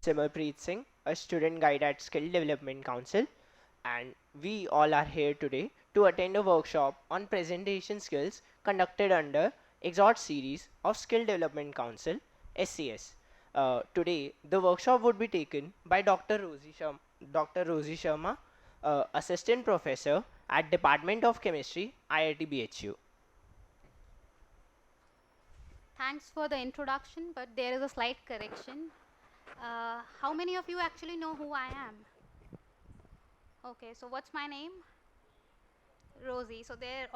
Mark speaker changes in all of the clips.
Speaker 1: Simarpreet Singh, a student guide at Skill Development Council, and we all are here today to attend a workshop on presentation skills conducted under Exhort Series of Skill Development Council (SCS). Today, the workshop would be taken by Dr. Rosy Sharma, Assistant Professor at Department of Chemistry, IIT BHU.
Speaker 2: Thanks for the introduction, but there is a slight correction. How many of you actually know who I am? Okay, so what's my name? Rosy. So there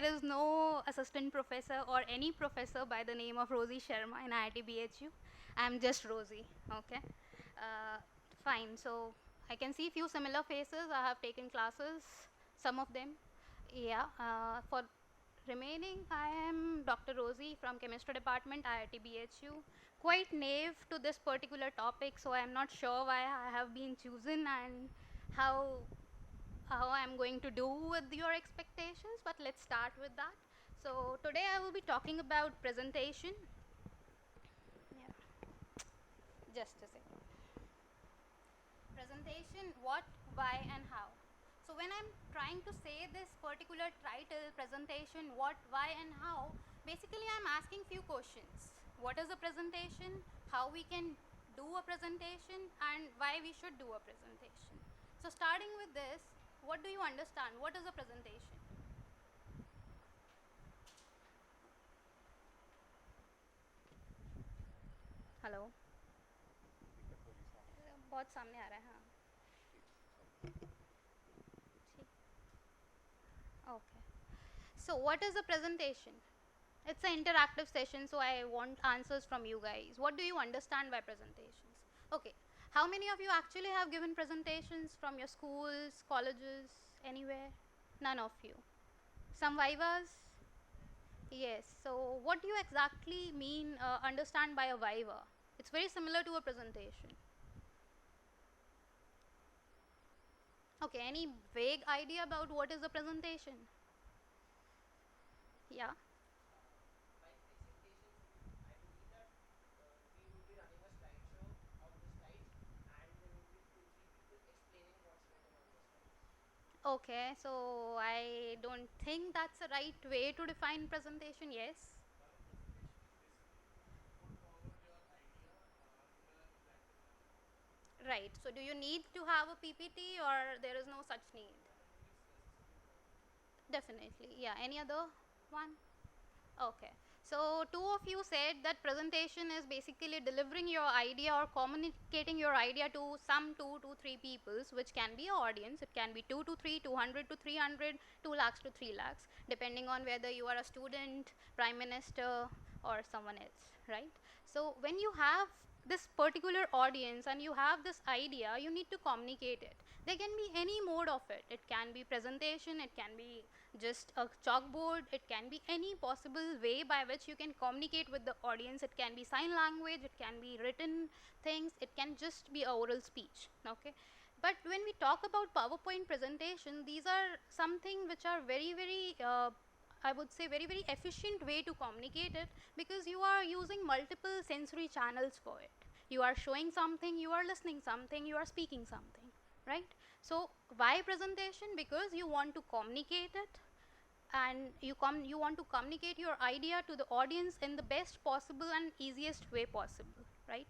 Speaker 2: is no assistant professor or any professor by the name of Rosy Sharma in IIT BHU. I'm just Rosy. Okay. Uh, Fine. So I can see few similar faces. I have taken classes, some of them. Yeah. For remaining, I am Dr. Rosy from Chemistry Department, IIT BHU. Quite naive to this particular topic, so I'm not sure why I have been chosen and how how I'm going to do with your expectations, but let's start with that. So today I will be talking about presentation. Yeah, just a second. Presentation, what, why, and how. So when I'm trying to say this particular title, presentation, what, why, and how, basically I'm asking few questions. What is a presentation? How we can do a presentation, and why we should do a presentation. So starting with this, what do you understand? What is a presentation? Hello बहुत सामने आ रहा है हाँ ठीक okay so what is a presentation? It's an interactive session, so I want answers from you guys. What do you understand by presentations? Okay, how many of you actually have given presentations from your schools, colleges, anywhere? None of you. Some vivas? Yes. So what do you exactly mean understand by a viva? It's very similar to a presentation. Okay, any vague idea about what is a presentation? Yeah. Okay, so I don't think that's the right way to define presentation. Yes. Right. So do you need to have a PPT or there is no such need? Definitely. Yeah. Any other one? Okay. So two of you said that presentation is basically delivering your idea or communicating your idea to some 2 to 3 peoples, which can be an audience. It can be 2 to 3, 200 to 300, 2 lakhs to 3 lakhs, depending on whether you are a student, prime minister, or someone else, right? So when you have this particular audience and you have this idea, you need to communicate it. There can be any mode of it. It can be presentation, it can be just a chalkboard, it can be any possible way by which you can communicate with the audience. It can be sign language, it can be written things, it can just be a oral speech. Okay, but when we talk about PowerPoint presentation, these are something which are very I would say very efficient way to communicate it, because you are using multiple sensory channels for it. You are showing something, you are listening something, you are speaking something, right? So why presentation? Because you want to communicate it, and you want to communicate your idea to the audience in the best possible and easiest way possible, right?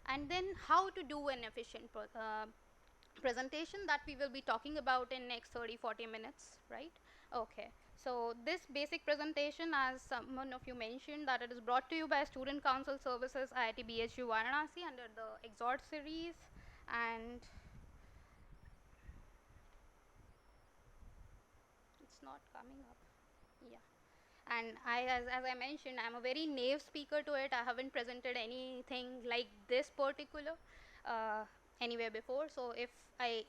Speaker 2: And then how to do an efficient presentation, that we will be talking about in next 30 40 minutes, right? Okay, so this basic presentation, as someone of you mentioned, that it is brought to you by Student Council Services, IIT BHU Varanasi, under the Exhort Series. And it's not coming up. Yeah. And as I mentioned, I'm a very naive speaker to it. I haven't presented anything like this particular uh, anywhere before. So if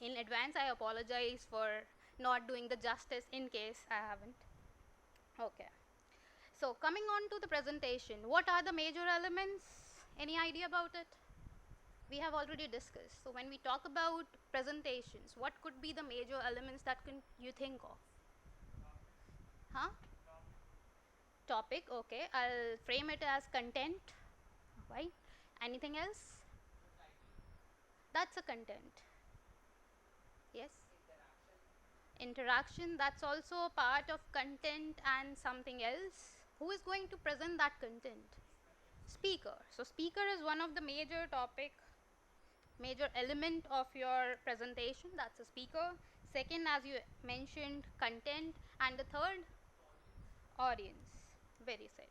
Speaker 2: in advance, I apologize for not doing the justice in case I haven't. Okay. So coming on to the presentation, what are the major elements? Any idea about it? We have already discussed. So when we talk about presentations, what could be the major elements that can you think of? Huh? Topic, okay. I'll frame it as content. Right? Anything else? That's a content. Yes? Interaction, that's also a part of content and something else. Who is going to present that content? Speaker. So speaker is one of the major topic, major element of your presentation. That's a speaker. Second, as you mentioned, content. And the third, audience. Very said.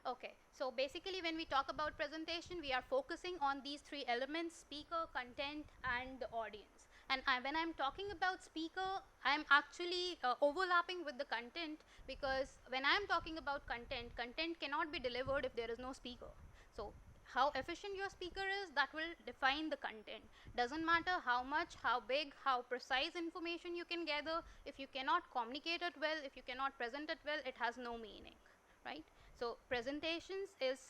Speaker 2: Okay, so basically when we talk about presentation, we are focusing on these three elements: speaker, content, and the audience. And when I'm talking about speaker, I'm actually overlapping with the content, because when I'm talking about content, content cannot be delivered if there is no speaker. So how efficient your speaker is, that will define the content. Doesn't matter how much, how big, how precise information you can gather, if you cannot communicate it well, if you cannot present it well, it has no meaning, right? So presentations is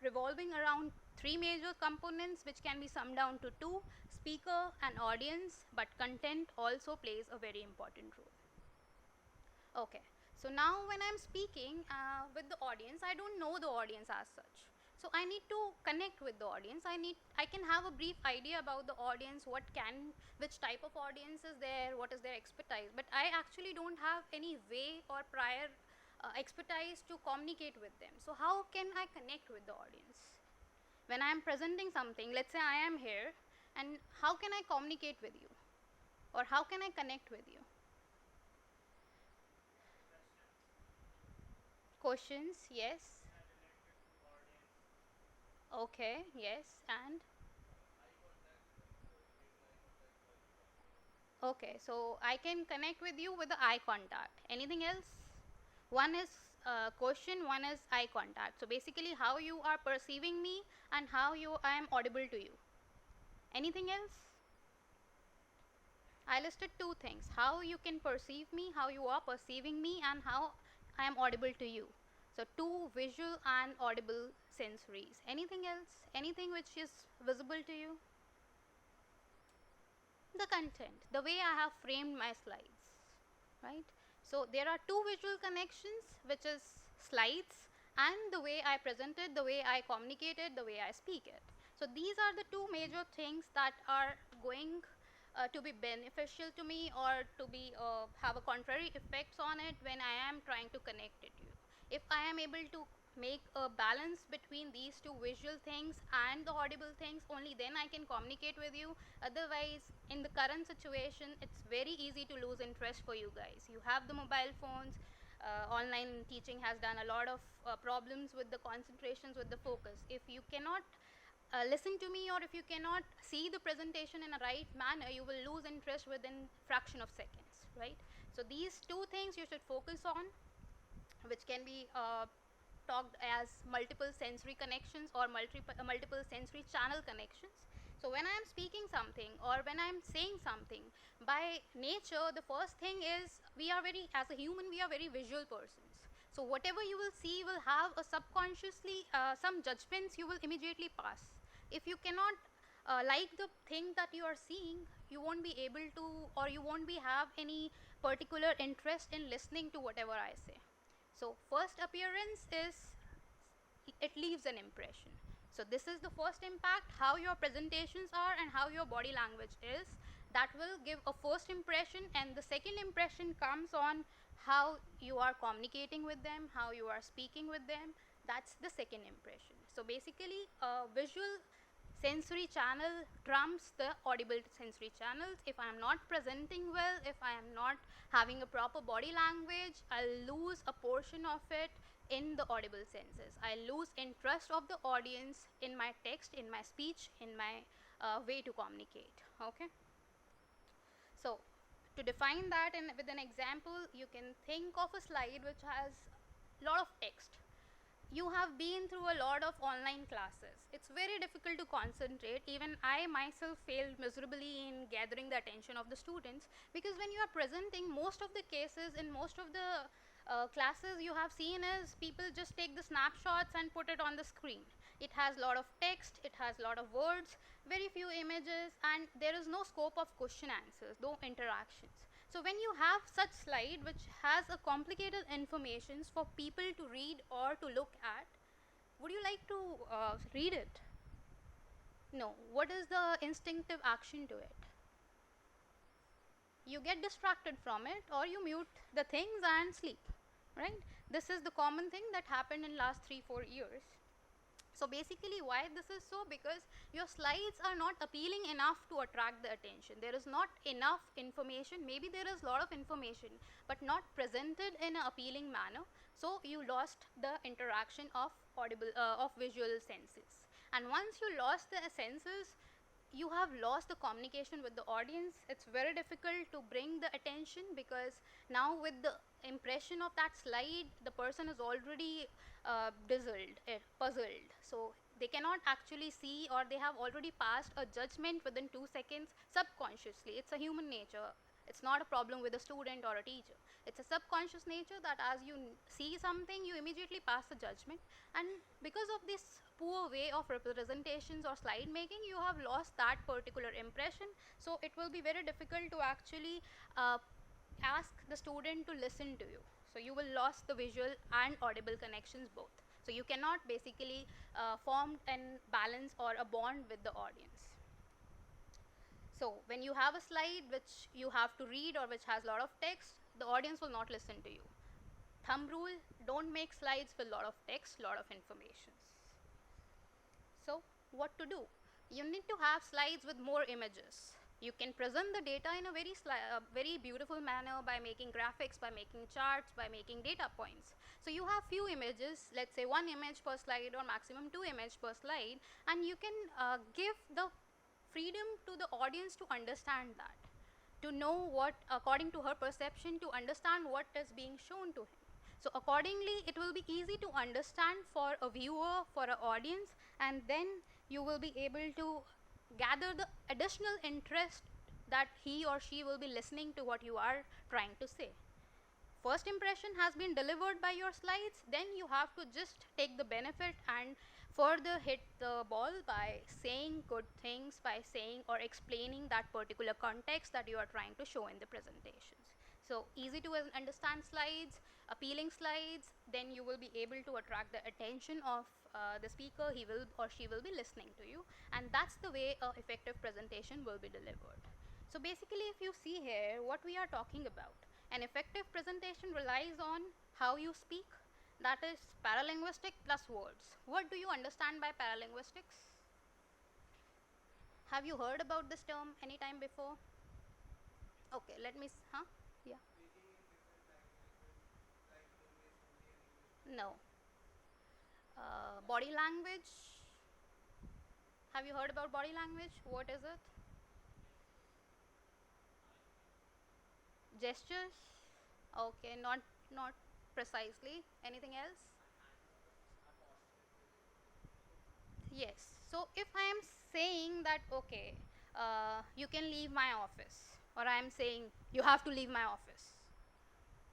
Speaker 2: revolving around three major components, which can be summed down to two: speaker and audience, but content also plays a very important role. Okay, so now when I'm speaking with the audience, I don't know the audience as such. So I need to connect with the audience. I can have a brief idea about the audience, which type of audience is there, what is their expertise, but I actually don't have any way or prior expertise to communicate with them. So how can I connect with the audience? When I am presenting something, let's say I am here, and how can I communicate with you? Or how can I connect with you? Questions, yes. Okay, yes, and okay, so I can connect with you with the eye contact. Anything else? One is question, one is eye contact. So basically, how you are perceiving me and how I am audible to you. Anything else? I listed two things: how you can perceive me, how you are perceiving me, and how I am audible to you. So, two visual and audible sensories. Anything else? Anything which is visible to you? The content, the way I have framed my slides, right? So there are two visual connections, which is slides and the way I presented, the way I communicated, the way I speak it. So these are the two major things that are going to be beneficial to me, or to be have a contrary effects on it when I am trying to connect it to you. If I am able to make a balance between these two visual things and the audible things, only then I can communicate with you. Otherwise, in the current situation, it's very easy to lose interest for you guys. You have the mobile phones. Online teaching has done a lot of problems with the concentrations, with the focus. If you cannot listen to me, or if you cannot see the presentation in a right manner, you will lose interest within fraction of seconds, right? So these two things you should focus on, which can be talked as multiple sensory connections or multiple sensory channel connections. So when I am speaking something, or when I am saying something, by nature, the first thing is, as a human, we are very visual persons. So whatever you will see will have a subconsciously some judgments you will immediately pass. If you cannot like the thing that you are seeing, you won't be able to, or you won't be have any particular interest in listening to whatever I say. So first appearance is, it leaves an impression. So this is the first impact: how your presentations are and how your body language is. That will give a first impression, and the second impression comes on how you are communicating with them, how you are speaking with them. That's the second impression. So basically, visual sensory channel trumps the audible sensory channels. If I am not presenting well, if I am not having a proper body language, I'll lose a portion of it in the audible senses. I lose interest of the audience in my text, in my speech, in my way to communicate. Okay. So to define that with an example, you can think of a slide which has a lot of text. You have been through a lot of online classes. It's very difficult to concentrate. Even I myself failed miserably in gathering the attention of the students, because when you are presenting, most of the cases in most of the classes you have seen is people just take the snapshots and put it on the screen. It has a lot of text, it has a lot of words, very few images, and there is no scope of question answers, no interactions. So when you have such slide which has a complicated informations for people to read or to look at, would you like to read it? No, what is the instinctive action to it? You get distracted from it, or you mute the things and sleep, right? This is the common thing that happened in last 3-4 years. So basically why this is so, because your slides are not appealing enough to attract the attention. There is not enough information. Maybe there is a lot of information but not presented in an appealing manner, so you lost the interaction of visual senses. And once you lost the senses, you have lost the communication with the audience. It's very difficult to bring the attention, because now with the impression of that slide, the person is already puzzled, so they cannot actually see, or they have already passed a judgment within 2 seconds subconsciously. It's a human nature. It's not a problem with a student or a teacher. It's a subconscious nature that as you see something, you immediately pass the judgment. And because of this poor way of representations or slide making, you have lost that particular impression. So it will be very difficult to actually ask the student to listen to you. So you will lose the visual and audible connections both. So you cannot basically form an balance or a bond with the audience. So when you have a slide which you have to read or which has a lot of text, the audience will not listen to you. Thumb rule: don't make slides with a lot of text, lot of information. So what to do? You need to have slides with more images. You can present the data in a very beautiful manner by making graphics, by making charts, by making data points. So you have few images, let's say 1 image per slide or maximum 2 images per slide, and you can give the freedom to the audience to understand that, to know what, according to her perception, to understand what is being shown to him. So accordingly, it will be easy to understand for a viewer, for an audience, and then you will be able to gather the additional interest that he or she will be listening to what you are trying to say. First impression has been delivered by your slides, then you have to just take the benefit and further hit the ball by saying good things, by saying or explaining that particular context that you are trying to show in the presentations. So easy to understand slides, appealing slides, then you will be able to attract the attention of the speaker. He will or she will be listening to you, and that's the way a effective presentation will be delivered. So basically, if you see here what we are talking about, an effective presentation relies on how you speak, that is paralinguistic plus words. What do you understand by paralinguistics? Have you heard about this term anytime before? Okay, let me, huh? Yeah. No. Body language. Have you heard about body language? What is it? Gestures. Okay, not precisely. Anything else? Yes. So if I am saying that, okay, you can leave my office, or I am saying you have to leave my office,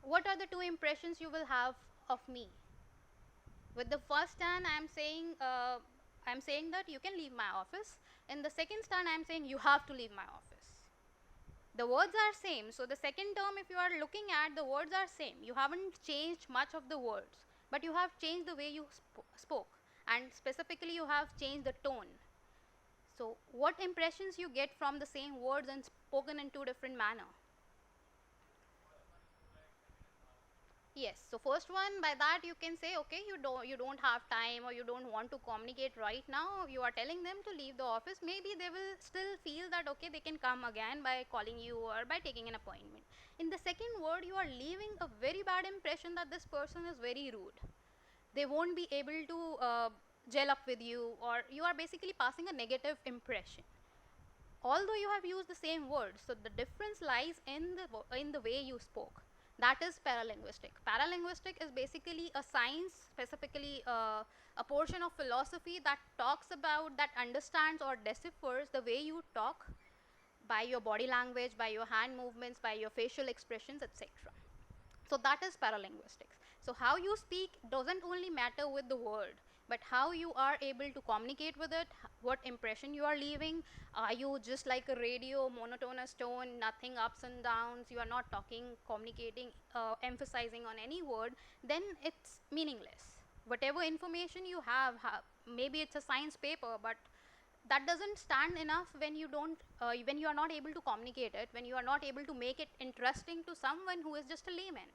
Speaker 2: what are the two impressions you will have of me? With the first stand, I am saying that you can leave my office. In the second stand, I am saying you have to leave my office. The words are same. So the second term, if you are looking at, the words are same. You haven't changed much of the words, but you have changed the way you spoke, and specifically you have changed the tone. So what impressions you get from the same words and spoken in two different manner? Yes. So first one, by that you can say, okay, you don't have time, or you don't want to communicate right now. You are telling them to leave the office. Maybe they will still feel that, okay, they can come again by calling you or by taking an appointment. In the second word, you are leaving a very bad impression that this person is very rude. They won't be able to gel up with you, or you are basically passing a negative impression, although you have used the same words. So the difference lies in the way you spoke. That is paralinguistic. Paralinguistic is basically a science, specifically a portion of philosophy that talks about, that understands or deciphers the way you talk, by your body language, by your hand movements, by your facial expressions, etc. So that is paralinguistics. So how you speak doesn't only matter with the word, but how you are able to communicate with it, what impression you are leaving. Are you just like a radio, monotonous tone, nothing ups and downs, you are not talking, communicating, emphasizing on any word, then it's meaningless. Whatever information you have, maybe it's a science paper, but that doesn't stand enough when you don't when you are not able to communicate it, when you are not able to make it interesting to someone who is just a layman,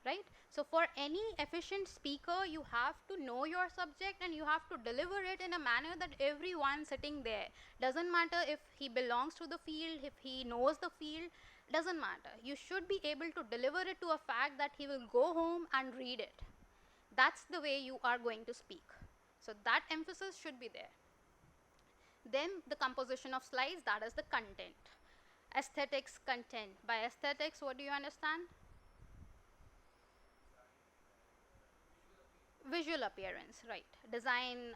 Speaker 2: right? So for any efficient speaker, you have to know your subject and you have to deliver it in a manner that everyone sitting there, doesn't matter if he belongs to the field, if he knows the field, doesn't matter, you should be able to deliver it to a fact that he will go home and read it. That's the way you are going to speak. So that emphasis should be there. Then the composition of slides, that is the content. Aesthetics, content. By aesthetics, what do you understand? Visual appearance, right? Design,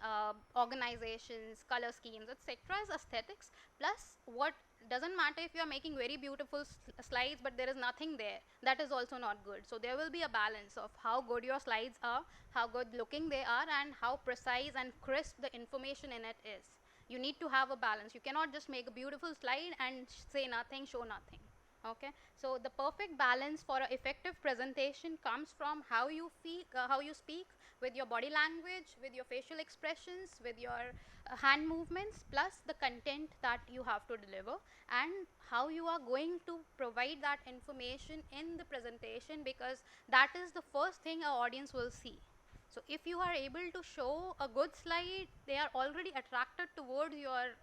Speaker 2: organizations, color schemes, etc. is aesthetics. Plus, what doesn't matter if you are making very beautiful slides, but there is nothing there. That is also not good. So there will be a balance of how good your slides are, how good looking they are, and how precise and crisp the information in it is. You need to have a balance. You cannot just make a beautiful slide and say nothing, show nothing. Okay, so the perfect balance for an effective presentation comes from how you feel, how you speak, with your body language, with your facial expressions, with your hand movements, plus the content that you have to deliver, and how you are going to provide that information in the presentation, because that is the first thing our audience will see. So if you are able to show a good slide, they are already attracted towards your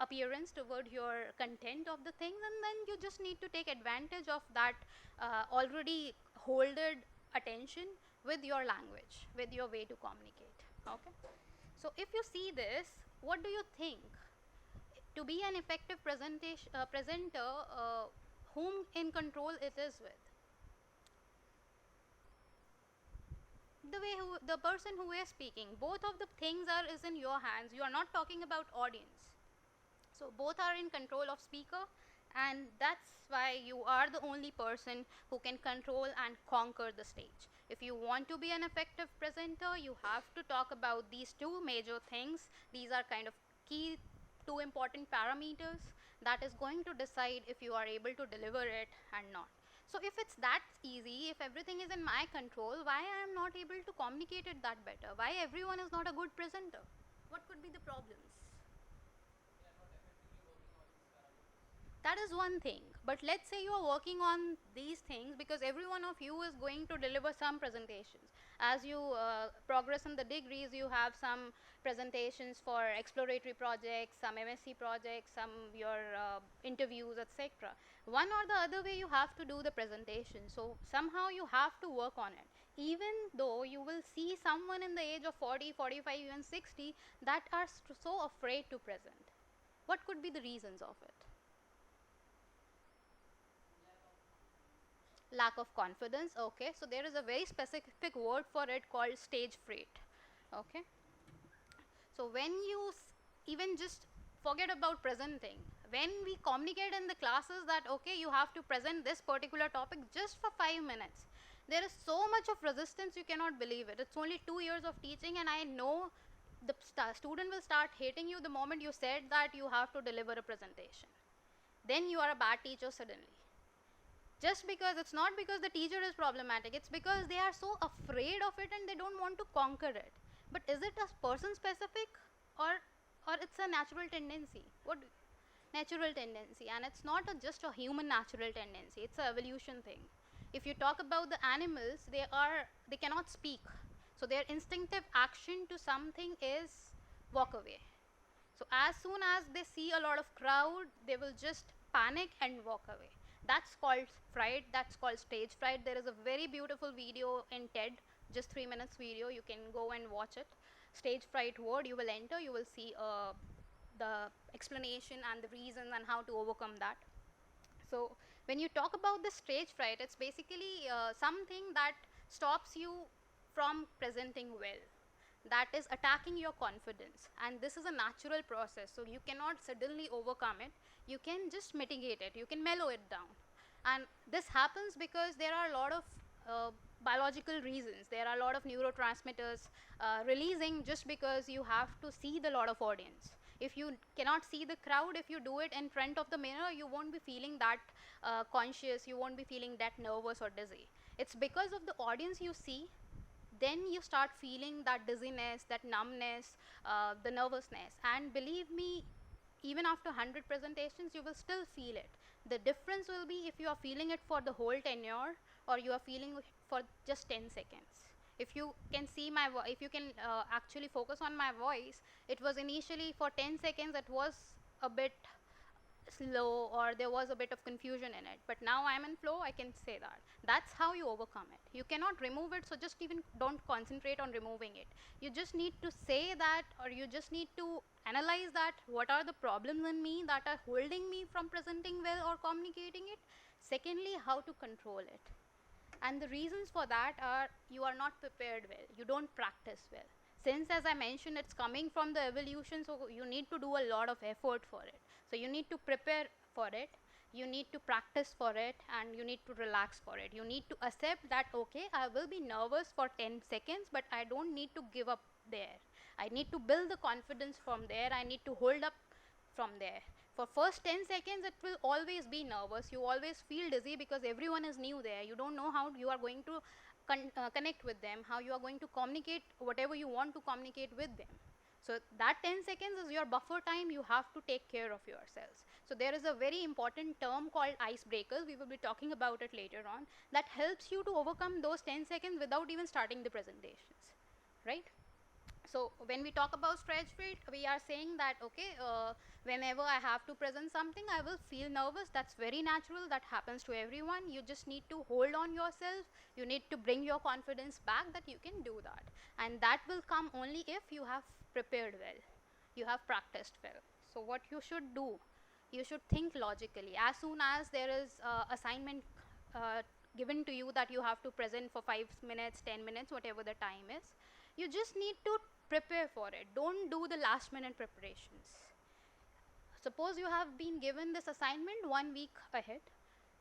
Speaker 2: appearance, toward your content of the things, and then you just need to take advantage of that already holded attention with your language, with your way to communicate. Okay, so if you see this, what do you think? To be an effective presentation presenter, whom in control it is with? The way the person who is speaking, both of the things are is in your hands. You are not talking about audience. So both are in control of speaker, and that's why you are the only person who can control and conquer the stage. If you want to be an effective presenter, you have to talk about these two major things. These are kind of key, two important parameters that is going to decide if you are able to deliver it and not. So if it's that easy, if everything is in my control, why I am not able to communicate it that better? Why everyone is not a good presenter? What could be the problems? That is one thing, but let's say you are working on these things, because every one of you is going to deliver some presentations. As you progress in the degrees, you have some presentations for exploratory projects, some MSc projects, some your interviews, etc. One or the other way you have to do the presentation, so somehow you have to work on it. Even though you will see someone in the age of 40, 45, even 60 that are so afraid to present. What could be the reasons of it? Lack of confidence. Okay, so there is a very specific word for it called stage fright. Okay, so when you even just forget about presenting, when we communicate in the classes that okay, you have to present this particular topic just for 5 minutes, there is so much of resistance, you cannot believe it. It's only 2 years of teaching, and I know the student will start hating you the moment you said that you have to deliver a presentation. Then you are a bad teacher suddenly. Just because it's not because the teacher is problematic, it's because they are so afraid of it and they don't want to conquer it. But is it a person specific, or it's a natural tendency? What natural tendency? And it's not just a human natural tendency, it's a evolution thing. If you talk about the animals, they cannot speak, so their instinctive action to something is walk away. So as soon as they see a lot of crowd, they will just panic and walk away. That's called fright. That's called stage fright. There is a very beautiful video in TED, just 3 minutes video. You can go and watch it. Stage fright word. You will enter. You will see the explanation and the reasons and how to overcome that. So when you talk about the stage fright, it's basically something that stops you from presenting well, that is attacking your confidence, and this is a natural process, so you cannot suddenly overcome it. You can just mitigate it, you can mellow it down, and this happens because there are a lot of biological reasons. There are a lot of neurotransmitters releasing just because you have to see the lot of audience. If you cannot see the crowd, if you do it in front of the mirror, you won't be feeling that conscious, you won't be feeling that nervous or dizzy. It's because of the audience you see, then you start feeling that dizziness, that numbness, the nervousness. And believe me, even after 100 presentations, you will still feel it. The difference will be if you are feeling it for the whole tenure or you are feeling it for just 10 seconds. If you can see my if you can actually focus on my voice, it was initially for 10 seconds, it was a bit slow or there was a bit of confusion in it, but now I'm in flow. I can say that that's how you overcome it. You cannot remove it, so just even don't concentrate on removing it. You just need to say that, or you just need to analyze that what are the problems in me that are holding me from presenting well or communicating it. Secondly, how to control it. And the reasons for that are you are not prepared well, you don't practice well. Since, as I mentioned, it's coming from the evolution, so you need to do a lot of effort for it. So you need to prepare for it, you need to practice for it, and you need to relax for it. You need to accept that, okay, I will be nervous for 10 seconds, but I don't need to give up there. I need to build the confidence from there. I need to hold up from there. For first 10 seconds, it will always be nervous. You always feel dizzy because everyone is new there. You don't know how you are going to connect with them, how you are going to communicate whatever you want to communicate with them. So that 10 seconds is your buffer time. You have to take care of yourselves. So there is a very important term called icebreakers. We will be talking about it later on. That helps you to overcome those 10 seconds without even starting the presentations, right? So when we talk about stretch rate, we are saying that, okay, whenever I have to present something, I will feel nervous. That's very natural. That happens to everyone. You just need to hold on yourself. You need to bring your confidence back that you can do that. And that will come only if you have prepared well, you have practiced well. So what you should do, you should think logically. As soon as there is assignment uh, given to you that you have to present for 5 minutes, 10 minutes, whatever the time is, you just need to prepare for it. Don't do the last minute preparations. Suppose you have been given this assignment 1 week ahead,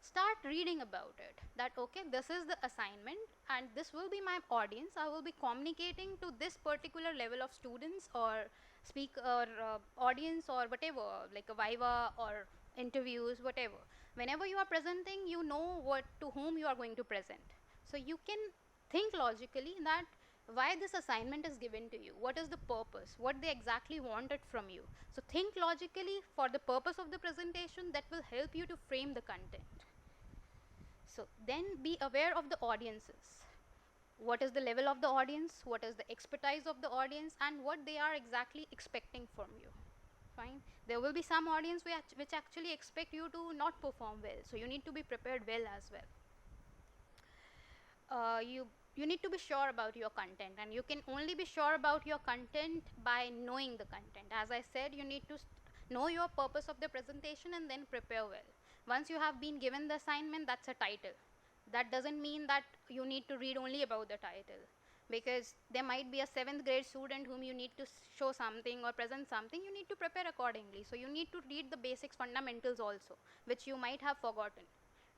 Speaker 2: start reading about it, that okay, this is the assignment and this will be my audience. I will be communicating to this particular level of students or speak or audience or whatever, like a viva or interviews, whatever. Whenever you are presenting, you know what to whom you are going to present, so you can think logically that why this assignment is given to you, what is the purpose, what they exactly wanted from you. So think logically for the purpose of the presentation. That will help you to frame the content. So then be aware of the audiences. What is the level of the audience, what is the expertise of the audience, and what they are exactly expecting from you. Fine. There will be some audience which actually expect you to not perform well, so you need to be prepared well as well. You need to be sure about your content, and you can only be sure about your content by knowing the content. As I said, you need to know your purpose of the presentation and then prepare well. Once you have been given the assignment, that's a title. That doesn't mean that you need to read only about the title, because there might be a 7th grade student whom you need to show something or present something. You need to prepare accordingly. So you need to read the basics, fundamentals also, which you might have forgotten,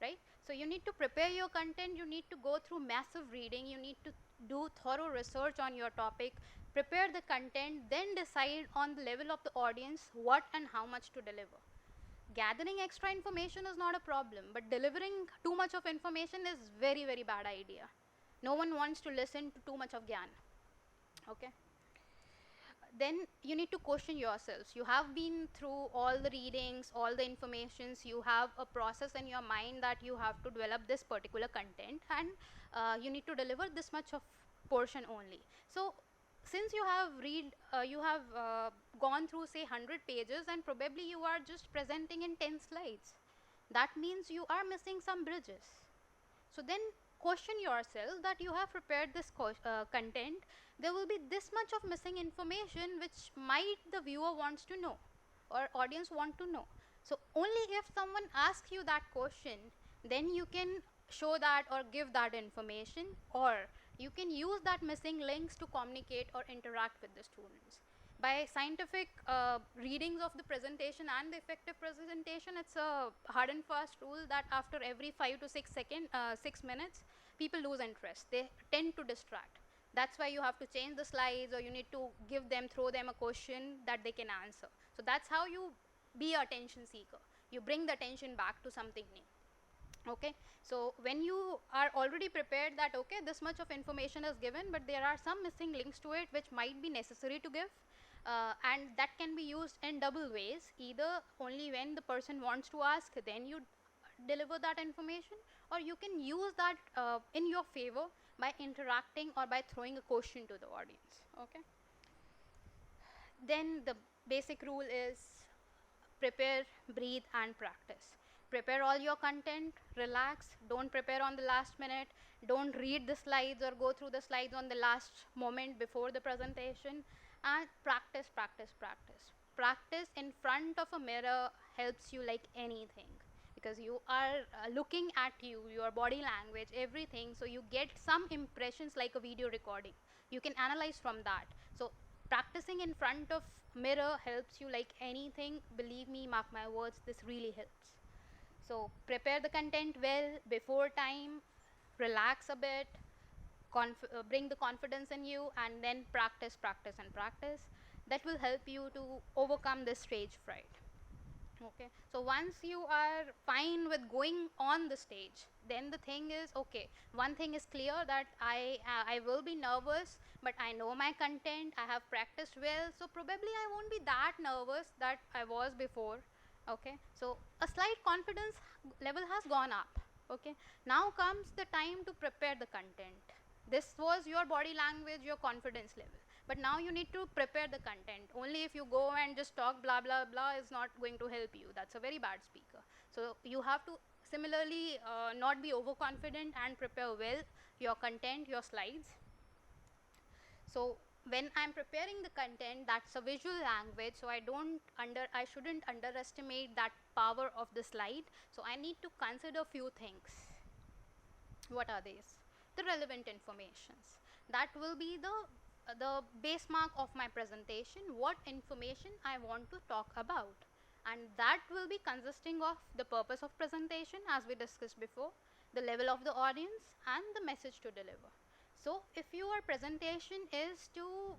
Speaker 2: right? So you need to prepare your content. You need to go through massive reading. You need to do thorough research on your topic, prepare the content, then decide on the level of the audience what and how much to deliver. Gathering extra information is not a problem, but delivering too much of information is very, very bad idea. No one wants to listen to too much of gyan. Okay, then you need to question yourselves. You have been through all the readings, all the informations. You have a process in your mind that you have to develop this particular content, and you need to deliver this much of portion only. So since you have gone through say 100 pages, and probably you are just presenting in 10 slides, that means you are missing some bridges. So then question yourself that you have prepared this content, there will be this much of missing information which might the viewer wants to know or audience want to know. So only if someone asks you that question, then you can show that or give that information, or you can use that missing links to communicate or interact with the students. By scientific readings of the presentation and the effective presentation, it's a hard and fast rule that after every 5 to 6 minutes, people lose interest. They tend to distract. That's why you have to change the slides, or you need to throw them a question that they can answer. So that's how you be a attention seeker. You bring the attention back to something new. Okay, so when you are already prepared that okay, this much of information is given, but there are some missing links to it which might be necessary to give, and that can be used in double ways. Either only when the person wants to ask, then you deliver that information, or you can use that in your favor by interacting or by throwing a question to the audience. Okay, then the basic rule is prepare, breathe, and practice. Prepare all your content, relax, don't prepare on the last minute, don't read the slides or go through the slides on the last moment before the presentation, and practice, practice, practice. Practice in front of a mirror helps you like anything, because you are looking at you, your body language, everything, so you get some impressions like a video recording. You can analyze from that. So practicing in front of mirror helps you like anything. Believe me, mark my words, this really helps. So prepare the content well before time, relax a bit, bring the confidence in you, and then practice, practice, and practice. That will help you to overcome this stage fright. Okay, so once you are fine with going on the stage, then the thing is okay, one thing is clear, that I will be nervous, but I know my content, I have practiced well, so probably I won't be that nervous that I was before. Okay, so a slight confidence level has gone up. Okay, now comes the time to prepare the content. This was your body language, your confidence level, but now you need to prepare the content. Only if you go and just talk blah blah blah is not going to help you. That's a very bad speaker. So you have to similarly not be overconfident and prepare well your content, your slides. So when I'm preparing the content, that's a visual language, so I shouldn't underestimate that power of the slide. So I need to consider few things. What are these? The relevant informations. That will be the base mark of my presentation, what information I want to talk about. And that will be consisting of the purpose of presentation, as we discussed before, the level of the audience, and the message to deliver. So if your presentation is to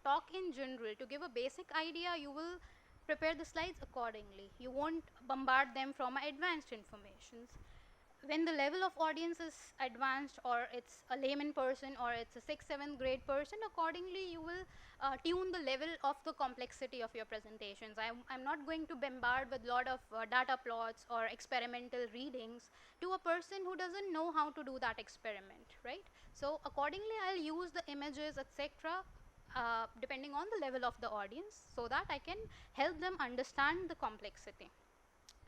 Speaker 2: talk in general, to give a basic idea, you will prepare the slides accordingly. You won't bombard them from advanced informations. When the level of audience is advanced, or it's a layman person, or it's a 6th 7th grade person, accordingly you will tune the level of the complexity of your presentations. I'm not going to bombard with lot of data plots or experimental readings to a person who doesn't know how to do that experiment, right? So accordingly I'll use the images, etc., depending on the level of the audience, so that I can help them understand the complexity.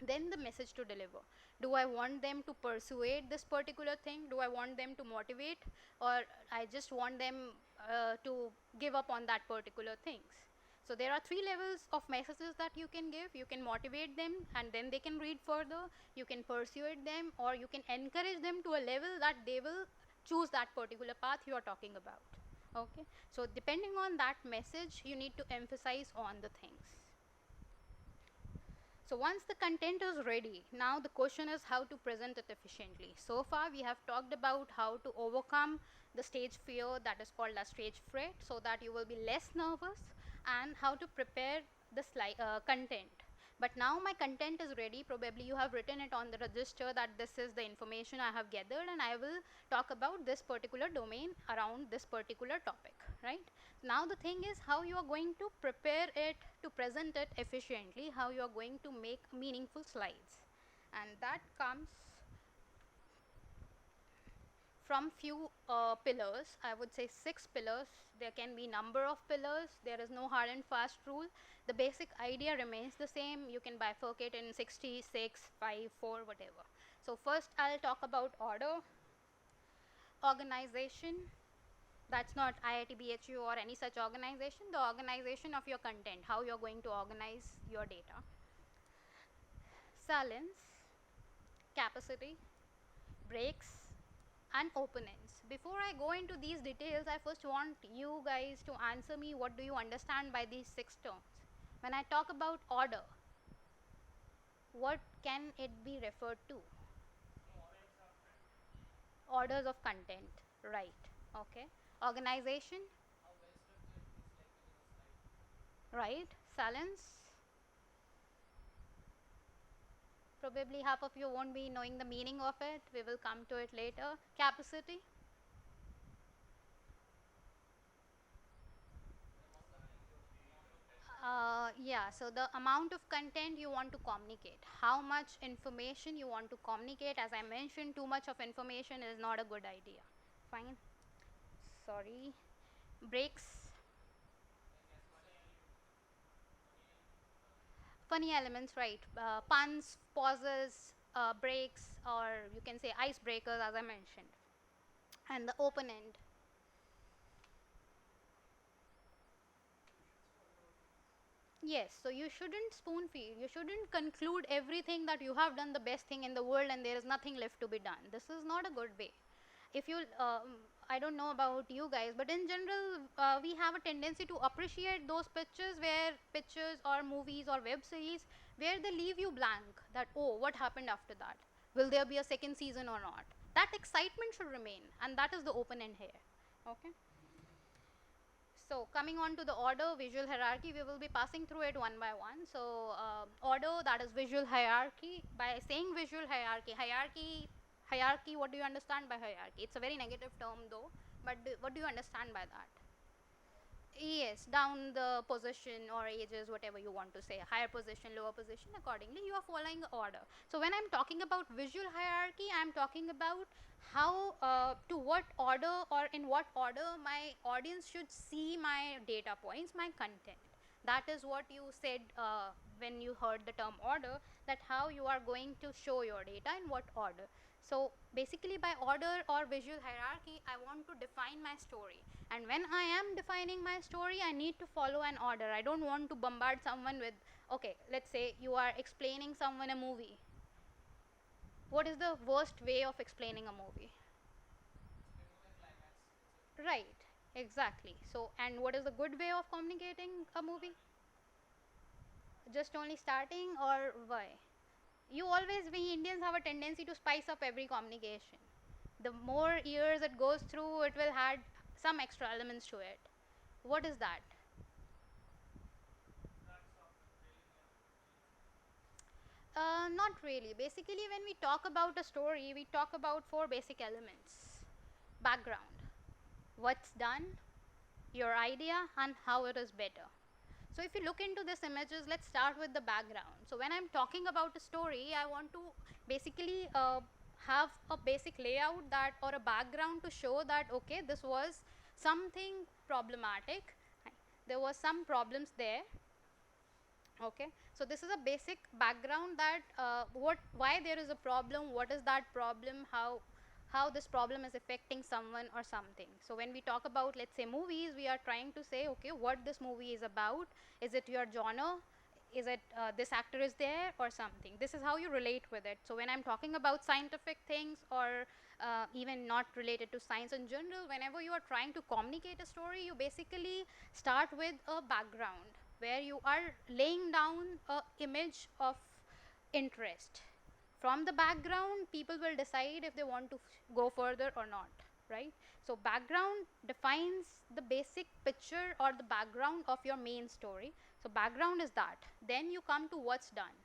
Speaker 2: Then the message to deliver. Do I want them to persuade this particular thing? Do I want them to motivate? Or I just want them to give up on that particular things? So there are 3 levels of messages that you can give. You can motivate them and then they can read further. You can persuade them, or you can encourage them to a level that they will choose that particular path you are talking about. Okay, so depending on that message, you need to emphasize on the things. So once the content is ready, now the question is how to present it efficiently. So far we have talked about how to overcome the stage fear, that is called as stage fright, so that you will be less nervous, and how to prepare the content. But now my content is ready, probably you have written it on the register that this is the information I have gathered, and I will talk about this particular domain around this particular topic, right? Now the thing is how you are going to prepare it, to present it efficiently, how you are going to make meaningful slides. And that comes from few pillars. I would say 6 pillars. There can be number of pillars. There is no hard and fast rule. The basic idea remains the same. You can bifurcate in 66, 5, 4, whatever. So first I'll talk about order, organization. That's not IIT BHU or any such organization. The organization of your content, how you're going to organize your data. Silence, capacity, breaks, and openings. Before I go into these details, I first want you guys to answer me, what do you understand by these 6 terms? When I talk about order, what can it be referred to? Orders of content, right? Okay. Organization, right? Silence, probably half of you won't be knowing the meaning of it. We will come to it later. Capacity. Yeah, so the amount of content you want to communicate, how much information you want to communicate. As I mentioned, too much of information is not a good idea. Fine. Sorry. Breaks. Funny elements, right? Puns, pauses, breaks, or you can say icebreakers, as I mentioned. And the open end. Yes, so you shouldn't spoon feed. You shouldn't conclude everything that you have done the best thing in the world and there is nothing left to be done. This is not a good way. If you, I don't know about you guys, but in general, we have a tendency to appreciate those pictures or movies or web series where they leave you blank. That, oh, what happened after that? Will there be a second season or not? That excitement should remain, and that is the open end here. Okay. So coming on to the order, visual hierarchy, we will be passing through it one by one. So order, that is visual hierarchy. By saying visual hierarchy, what do you understand by hierarchy? It's a very negative term though, but what do you understand by that? Yes, down the position or ages, whatever you want to say, higher position, lower position, accordingly, you are following order. So when I'm talking about visual hierarchy, I'm talking about how, to what order or in what order my audience should see my data points, my content. That is what you said when you heard the term order, that how you are going to show your data in what order. So basically by order or visual hierarchy, I want to define my story. And when I am defining my story, I need to follow an order. I don't want to bombard someone with, okay, let's say you are explaining someone a movie. What is the worst way of explaining a movie? Right, exactly. So, and what is the good way of communicating a movie? Just only starting, or why? You always, we Indians have a tendency to spice up every communication. The more years it goes through, it will add some extra elements to it. What is that? Not really. Basically, when we talk about a story, we talk about four basic elements: background, what's done, your idea, and how it is better. So, if you look into these images, let's start with the background. So, when I'm talking about a story, I want to basically have a basic layout that, or a background to show that, okay, this was something problematic, there was some problems there. Okay, so this is a basic background that why there is a problem, what is that problem, how this problem is affecting someone or something. So when we talk about, let's say, movies, we are trying to say, okay, what this movie is about. Is it your genre? Is it this actor is there or something? This is how you relate with it. So when I'm talking about scientific things, or even not related to science in general, whenever you are trying to communicate a story, you basically start with a background where you are laying down a image of interest. From the background, people will decide if they want to go further or not, right? So background defines the basic picture or the background of your main story. So background is that. Then you come to what's done.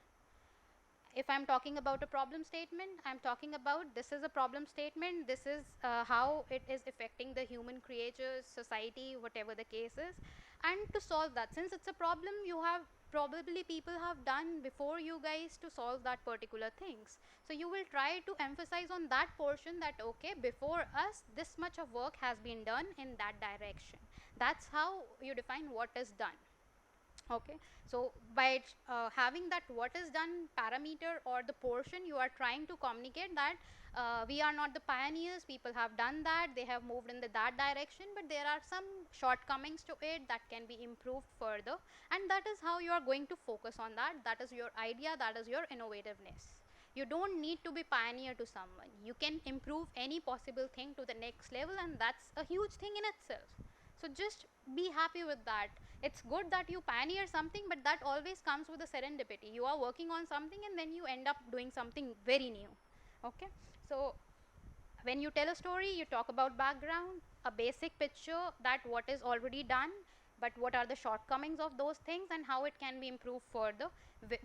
Speaker 2: If I'm talking about a problem statement, I'm talking about, this is a problem statement, this is how it is affecting the human creatures, society, whatever the case is. And to solve that, since it's a problem, you have probably people have done before you guys to solve that particular things. So you will try to emphasize on that portion, that okay, before us this much of work has been done in that direction. That's how you define what is done. Okay, so by having that what is done parameter or the portion, you are trying to communicate that we are not the pioneers, people have done that, they have moved in that direction, but there are some shortcomings to it that can be improved further, and that is how you are going to focus on that. That is your idea, that is your innovativeness. You don't need to be pioneer to someone, you can improve any possible thing to the next level, and that's a huge thing in itself. So just be happy with that. It's good that you pioneer something, but that always comes with a serendipity. You are working on something and then you end up doing something very new. Okay, so when you tell a story, you talk about background, a basic picture, that what is already done, but what are the shortcomings of those things and how it can be improved further.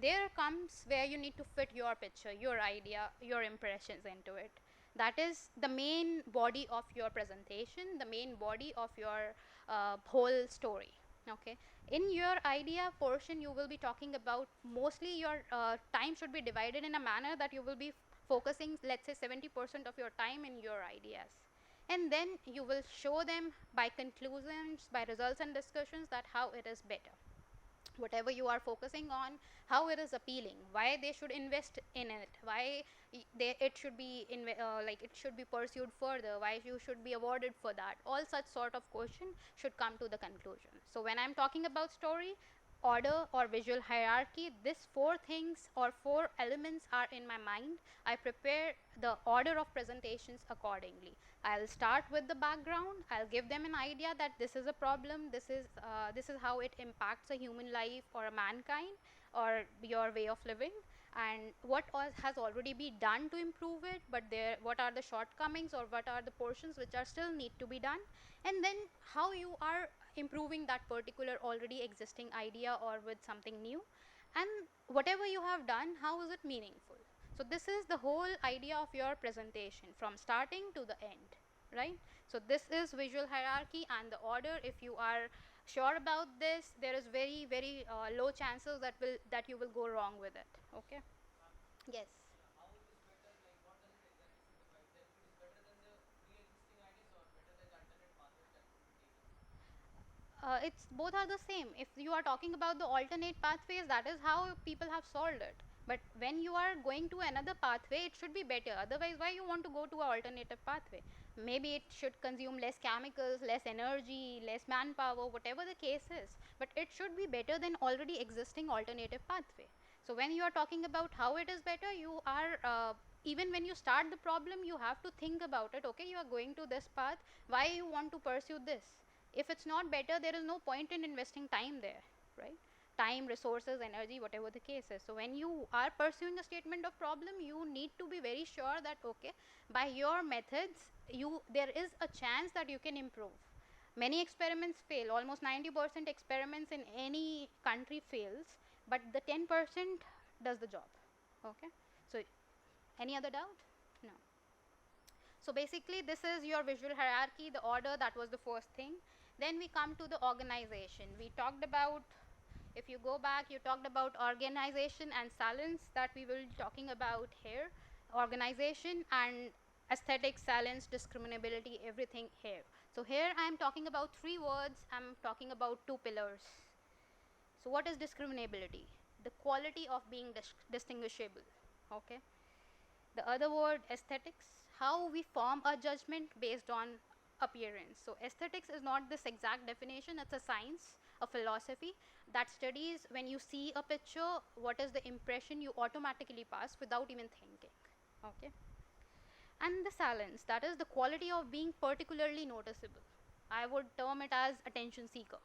Speaker 2: There comes where you need to fit your picture, your idea, your impressions into it. That is the main body of your presentation, the main body of your whole story. Okay, in your idea portion you will be talking about, mostly your time should be divided in a manner that you will be focusing, let's say 70% of your time in your ideas, and then you will show them by conclusions, by results and discussions, that how it is better, whatever you are focusing on, how it is appealing, why they should invest in it, why it should be like it should be pursued further, why you should be awarded for that. All such sort of question should come to the conclusion. So when I'm talking about story, order or visual hierarchy, these four things or four elements are in my mind. I prepare the order of presentations accordingly. I'll start with the background, I'll give them an idea that this is a problem, this is how it impacts a human life or a mankind or your way of living, and what has already been done to improve it, but there what are the shortcomings or what are the portions which are still need to be done, and then how you are improving that particular already existing idea or with something new, and whatever you have done, how is it meaningful. So this is the whole idea of your presentation from starting to the end, right? So this is visual hierarchy and the order. If you are sure about this, there is very low chances that you will go wrong with it. Okay. Yes. It's both are the same. If you are talking about the alternate pathways, that is how people have solved it. But when you are going to another pathway, it should be better. Otherwise, why you want to go to an alternative pathway? Maybe it should consume less chemicals, less energy, less manpower, whatever the case is. But it should be better than already existing alternative pathway. So when you are talking about how it is better, you are even when you start the problem, you have to think about it. Okay, you are going to this path. Why you want to pursue this? If it's not better, there is no point in investing time there, right? Time, resources, energy, whatever the case is. So when you are pursuing a statement of problem, you need to be very sure that okay, by your methods, there is a chance that you can improve. Many experiments fail, almost 90% experiments in any country fails, but the 10% does the job. Okay, so any other doubt? No. So basically this is your visual hierarchy, the order, that was the first thing. Then we come to the organization. We talked about, if you go back, you talked about organization and silence, that we will be talking about here. Organization and aesthetics, silence, discriminability, everything here. So here I am talking about three words, I'm talking about two pillars. So what is discriminability? The quality of being distinguishable. Okay. The other word, aesthetics, how we form a judgment based on appearance. So aesthetics is not this exact definition, it's a science, a philosophy that studies when you see a picture, what is the impression you automatically pass without even thinking. Okay. And the silence, that is the quality of being particularly noticeable. I would term it as attention seeker.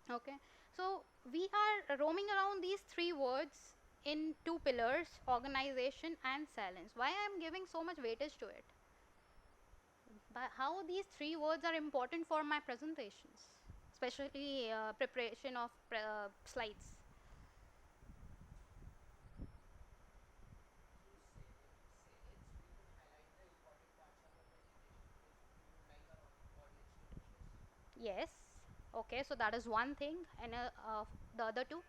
Speaker 2: Okay, so we are roaming around these three words in two pillars, organization and silence. Why I am giving so much weightage to it? But how these three words are important for my presentations, especially preparation of slides. Yes. Okay, so that is one thing, and the other two.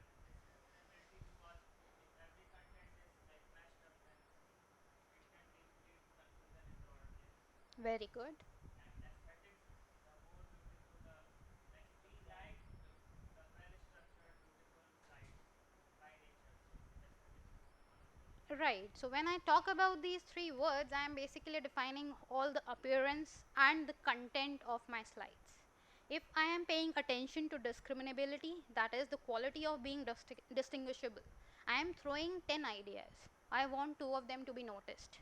Speaker 2: Very good. Right. So when I talk about these three words, I am basically defining all the appearance and the content of my slides. If I am paying attention to discriminability, that is the quality of being distinguishable. I am throwing 10 ideas. I want two of them to be noticed.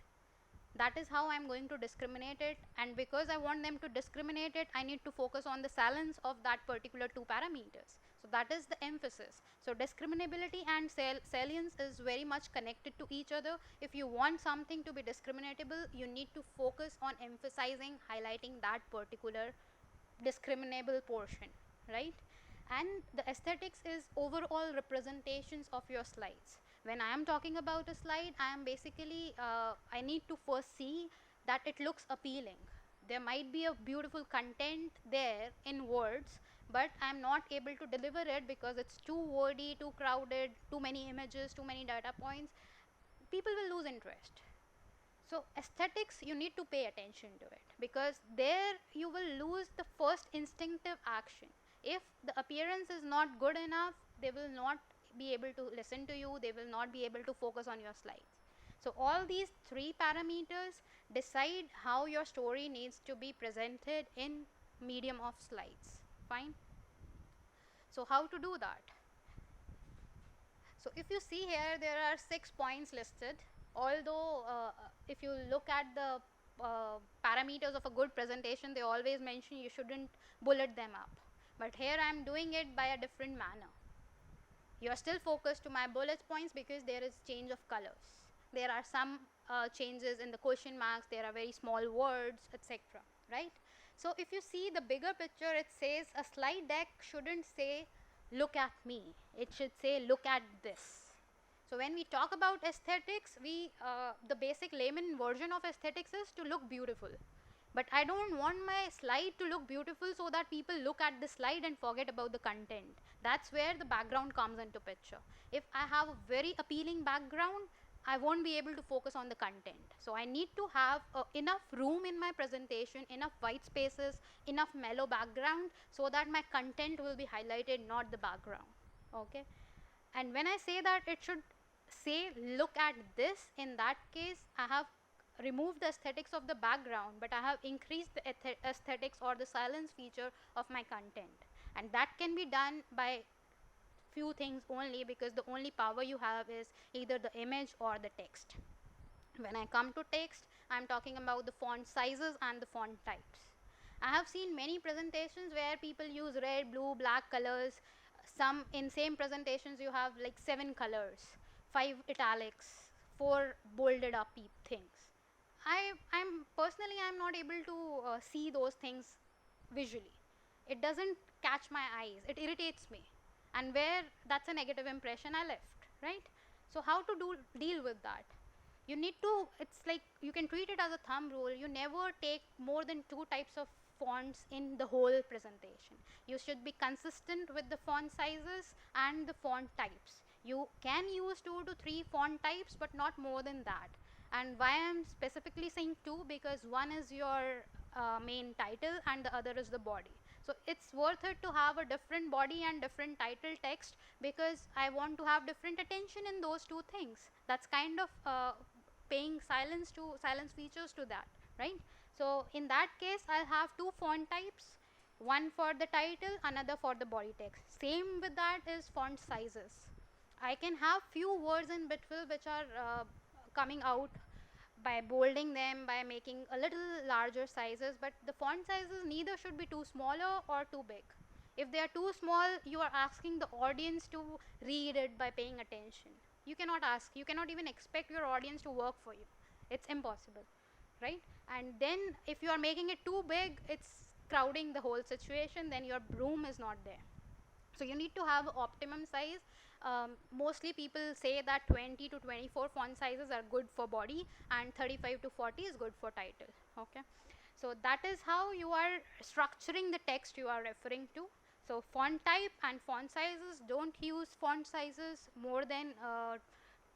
Speaker 2: That is how I'm going to discriminate it, and because I want them to discriminate it, I need to focus on the salience of that particular two parameters. So that is the emphasis. So discriminability and salience is very much connected to each other. If you want something to be discriminatable, you need to focus on emphasizing, highlighting that particular discriminable portion, right? And the aesthetics is overall representations of your slides. When I am talking about a slide, I am basically I need to first see that it looks appealing. There might be a beautiful content there in words, but I am not able to deliver it because it's too wordy, too crowded, too many images, too many data points. People will lose interest. So aesthetics, you need to pay attention to it, because there you will lose the first instinctive action. If the appearance is not good enough, they will not be able to listen to you, they will not be able to focus on your slides. So all these three parameters decide how your story needs to be presented in medium of slides. Fine. So how to do that? So if you see here, there are 6 points listed. Although if you look at the parameters of a good presentation, they always mention you shouldn't bullet them up. But here I am doing it by a different manner. You are still focused to my bullet points because there is change of colors. There are some changes in the question marks, there are very small words, etc. Right? So if you see the bigger picture, it says a slide deck shouldn't say look at me, it should say look at this. So when we talk about aesthetics, the basic layman version of aesthetics is to look beautiful. But I don't want my slide to look beautiful so that people look at the slide and forget about the content. That's where the background comes into picture. If I have a very appealing background, I won't be able to focus on the content. So I need to have enough room in my presentation, enough white spaces, enough mellow background, so that my content will be highlighted, not the background. Okay. And when I say that it should say look at this, in that case I have removed the aesthetics of the background, but I have increased the aesthetics or the silence feature of my content. And that can be done by few things only, because the only power you have is either the image or the text. When I come to text, I am talking about the font sizes and the font types. I have seen many presentations where people use red, blue, black colors. Some in same presentations you have like 7 colors, 5 italics, 4 bolded up things. I'm not able to see those things visually. It doesn't catch my eyes, it irritates me, and where that's a negative impression I left, right? So how to deal with that? You need to, it's like you can treat it as a thumb rule. You never take more than 2 types of fonts in the whole presentation. You should be consistent with the font sizes and the font types. You can use 2 to 3 font types, but not more than that. And why I'm specifically saying 2, because one is your main title and the other is the body. So it's worth it to have a different body and different title text, because I want to have different attention in those 2 things. That's kind of paying silence features to that, right? So in that case, I'll have 2 font types, one for the title, another for the body text. Same with that is font sizes. I can have few words in between which are coming out by bolding them, by making a little larger sizes, but the font sizes neither should be too smaller or too big. If they are too small, you are asking the audience to read it by paying attention. You cannot even expect your audience to work for you. It's impossible, right? And then if you are making it too big, it's crowding the whole situation, then your room is not there. So you need to have optimum size. Mostly people say that 20 to 24 font sizes are good for body, and 35 to 40 is good for title. Okay, so that is how you are structuring the text you are referring to. So font type and font sizes, don't use font sizes more than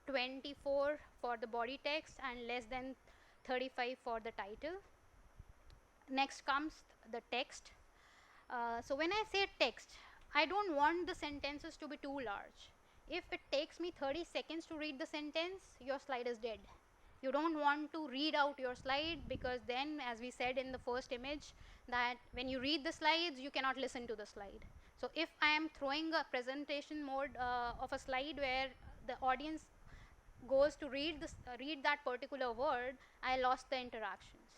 Speaker 2: 24 for the body text and less than 35 for the title. Next comes the text. So when I say text, I don't want the sentences to be too large. If it takes me 30 seconds to read the sentence, your slide is dead. You don't want to read out your slide, because then, as we said in the first image, that when you read the slides, you cannot listen to the slide. So if I am throwing a presentation mode of a slide where the audience goes to read that particular word, I lost the interactions,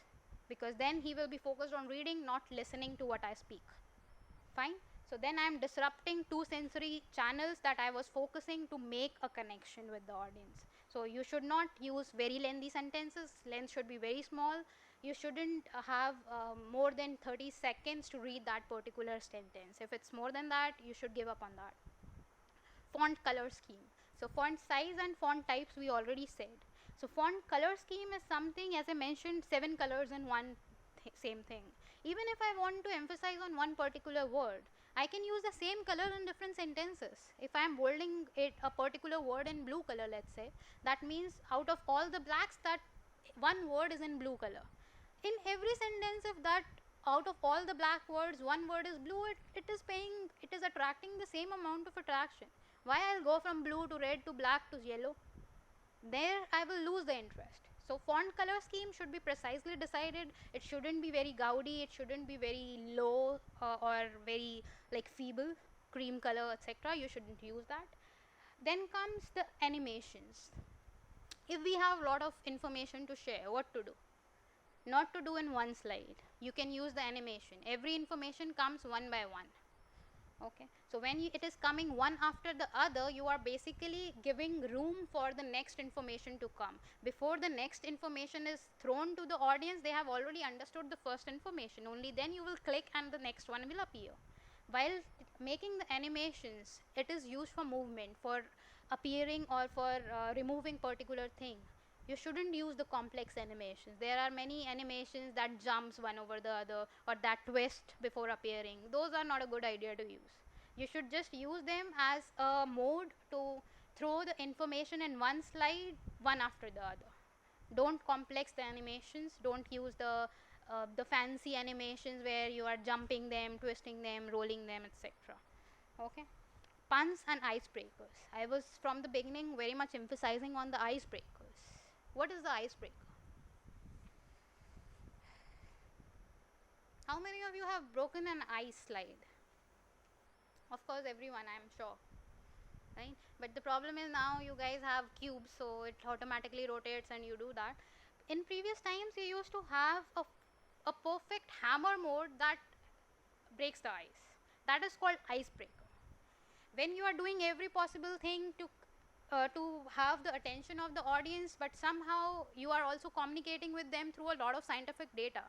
Speaker 2: because then he will be focused on reading, not listening to what I speak. Fine. So then I am disrupting 2 sensory channels that I was focusing to make a connection with the audience. So you should not use very lengthy sentences. Length should be very small. you shouldn't have more than 30 seconds to read that particular sentence. If it's more than that, you should give up on that. Font color scheme. So font size and font types we already said. So font color scheme is something, as I mentioned, 7 colors in one same thing. Even if I want to emphasize on one particular word, I can use the same color in different sentences. If I am bolding it a particular word in blue color, let's say, that means out of all the blacks, that one word is in blue color. In every sentence, if that out of all the black words one word is blue, it is attracting the same amount of attraction. Why I'll go from blue to red to black to yellow? There I will lose the interest. So font color scheme should be precisely decided. It shouldn't be very gaudy, it shouldn't be very low or very like feeble, cream color, etc. You shouldn't use that. Then comes the animations. If we have a lot of information to share, what to do? Not to do in one slide. You can use the animation. Every information comes one by one. Okay, so when it is coming one after the other, you are basically giving room for the next information to come. Before the next information is thrown to the audience, they have already understood the first information. Only then you will click and the next one will appear. While making the animations, it is used for movement, for appearing or for removing particular thing. You shouldn't use the complex animations. There are many animations that jumps one over the other or that twist before appearing. Those are not a good idea to use. You should just use them as a mode to throw the information in one slide one after the other. Don't complex the animations. Don't use the fancy animations where you are jumping them, twisting them, rolling them, etc. Okay, puns and icebreakers. I was from the beginning very much emphasizing on the icebreakers. What is the icebreaker? How many of you have broken an ice slide? Of course, everyone, I'm sure. Right? But the problem is now you guys have cubes, so it automatically rotates and you do that. In previous times, you used to have a perfect hammer mode that breaks the ice. That is called icebreaker. When you are doing every possible thing to have the attention of the audience, but somehow you are also communicating with them through a lot of scientific data.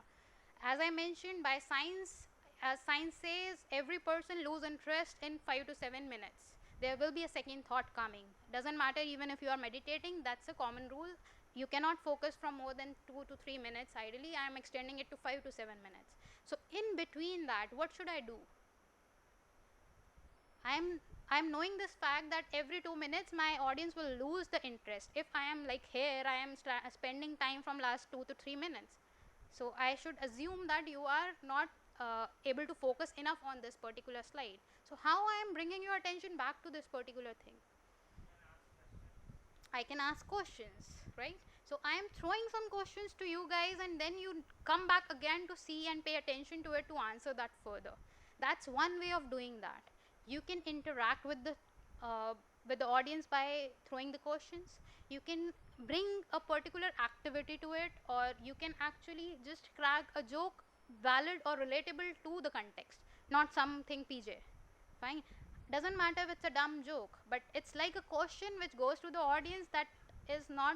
Speaker 2: As I mentioned, by science, as science says, every person lose interest in 5 to 7 minutes. There will be a second thought coming. Doesn't matter even if you are meditating, that's a common rule. You cannot focus from more than 2 to 3 minutes. Ideally, I am extending it to 5 to 7 minutes. So in between that, what should I do? I'm knowing this fact that every 2 minutes my audience will lose the interest. If I am like here, I am spending time from last 2 to 3 minutes. So I should assume that you are not able to focus enough on this particular slide. So how I am bringing your attention back to this particular thing? I can ask questions, right? So I am throwing some questions to you guys and then you come back again to see and pay attention to it to answer that further. That's one way of doing that. You can interact with the audience by throwing the questions. You can bring a particular activity to it, or you can actually just crack a joke valid or relatable to the context, not something PJ. Fine, doesn't matter if it's a dumb joke, but it's like a question which goes to the audience that is not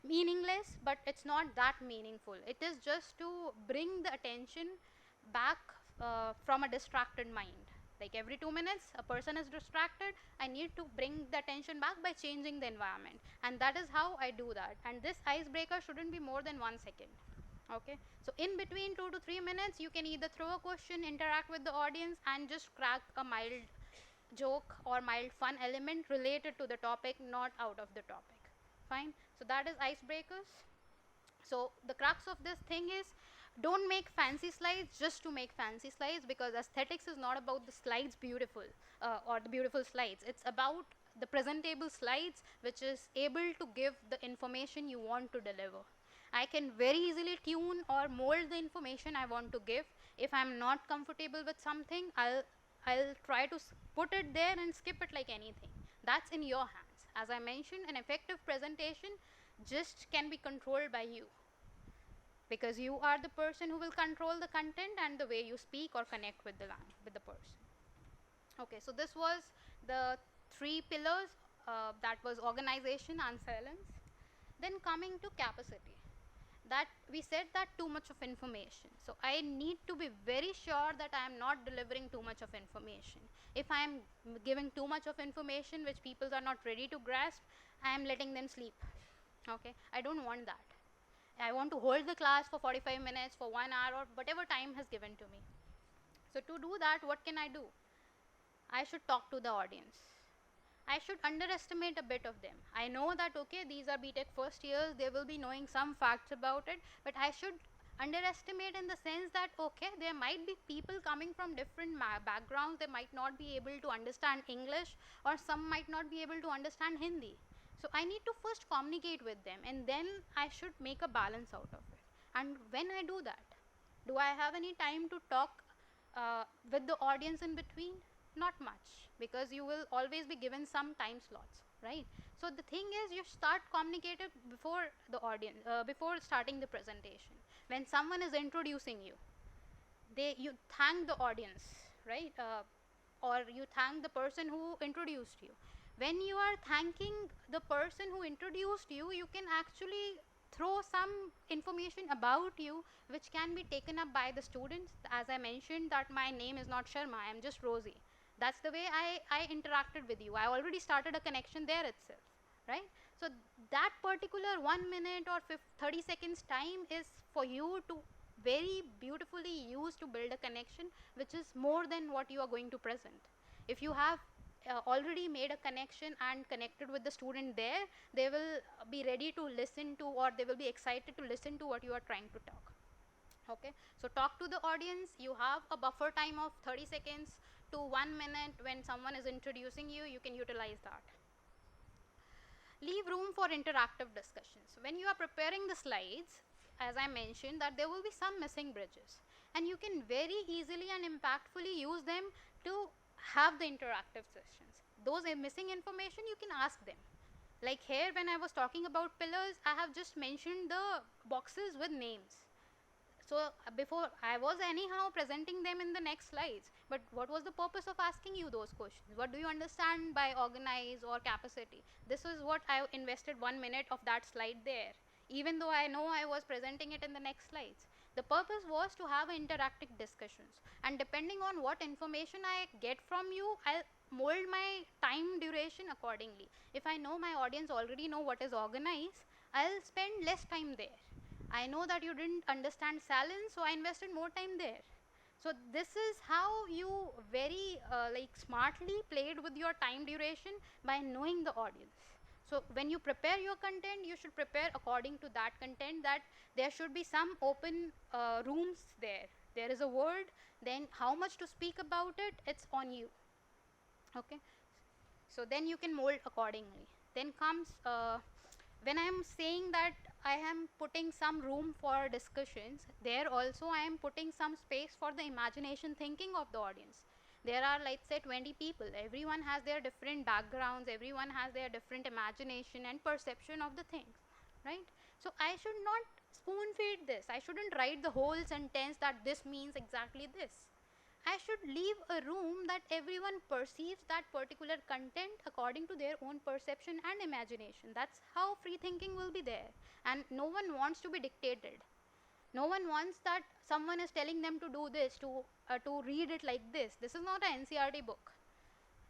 Speaker 2: meaningless, but it's not that meaningful. It is just to bring the attention back from a distracted mind. Like every 2 minutes a person is distracted, I need to bring the attention back by changing the environment, and that is how I do that. And this icebreaker shouldn't be more than 1 second. Okay, so in between 2 to 3 minutes you can either throw a question, interact with the audience, and just crack a mild joke or mild fun element related to the topic, not out of the topic. Fine, so that is icebreakers. So the crux of this thing is, don't make fancy slides just to make fancy slides, because aesthetics is not about the slides beautiful or the beautiful slides. It's about the presentable slides which is able to give the information you want to deliver. I can very easily tune or mold the information I want to give. If I'm not comfortable with something, I'll try to put it there and skip it like anything. That's in your hands. As I mentioned, an effective presentation just can be controlled by you, because you are the person who will control the content and the way you speak or connect with the person. Okay, so this was the 3 pillars, that was organization and silence. Then coming to capacity. that we said that too much of information. So I need to be very sure that I am not delivering too much of information. If I am giving too much of information which people are not ready to grasp, I am letting them sleep. Okay, I don't want that. I want to hold the class for 45 minutes, for 1 hour, or whatever time has given to me. So to do that, what can I do? I should talk to the audience. I should underestimate a bit of them. I know that okay, these are BTech first years, they will be knowing some facts about it, but I should underestimate in the sense that okay, there might be people coming from different backgrounds, they might not be able to understand English, or some might not be able to understand Hindi. So I need to first communicate with them, and then I should make a balance out of it. And when I do that, do I have any time to talk with the audience in between? Not much, because you will always be given some time slots, right? So the thing is, you start communicating before the audience, before starting the presentation. When someone is introducing you, you thank the audience, right? Or you thank the person who introduced you. When you are thanking the person who introduced you, you can actually throw some information about you which can be taken up by the students. As I mentioned, that my name is not Sharma, I am just Rosy. That's the way I interacted with you. I already started a connection there itself, right? So that particular 1 minute or 30 seconds time is for you to very beautifully use to build a connection which is more than what you are going to present. If you have already made a connection and connected with the student there, they will be ready to listen to, or they will be excited to listen to what you are trying to talk. Okay, so talk to the audience. You have a buffer time of 30 seconds to 1 minute. When someone is introducing you, you can utilize that. Leave room for interactive discussions. When you are preparing the slides, as I mentioned, that there will be some missing bridges, and you can very easily and impactfully use them to have the interactive sessions. Those missing information, you can ask them. Like here, when I was talking about pillars, I have just mentioned the boxes with names. So before, I was anyhow presenting them in the next slides, but what was the purpose of asking you those questions? What do you understand by organize or capacity? This is what I invested 1 minute of that slide there, even though I know I was presenting it in the next slides. The purpose was to have interactive discussions, and depending on what information I get from you, I'll mold my time duration accordingly. If I know my audience already know what is organize, I'll spend less time there. I know that you didn't understand Salin, so I invested more time there. So this is how you very smartly played with your time duration by knowing the audience. So when you prepare your content, you should prepare according to that content, that there should be some open rooms there. There is a word, then how much to speak about it, it's on you. Okay, so then you can mold accordingly. Then comes when I am saying that I am putting some room for discussions, there also I am putting some space for the imagination thinking of the audience. There are, let's say, 20 people, everyone has their different backgrounds, everyone has their different imagination and perception of the things, right? So I should not spoon feed this. I shouldn't write the whole sentence that this means exactly this. I should leave a room that everyone perceives that particular content according to their own perception and imagination. That's how free thinking will be there. And no one wants to be dictated. No one wants that someone is telling them to do this, to read it like this. This is not an NCRT book.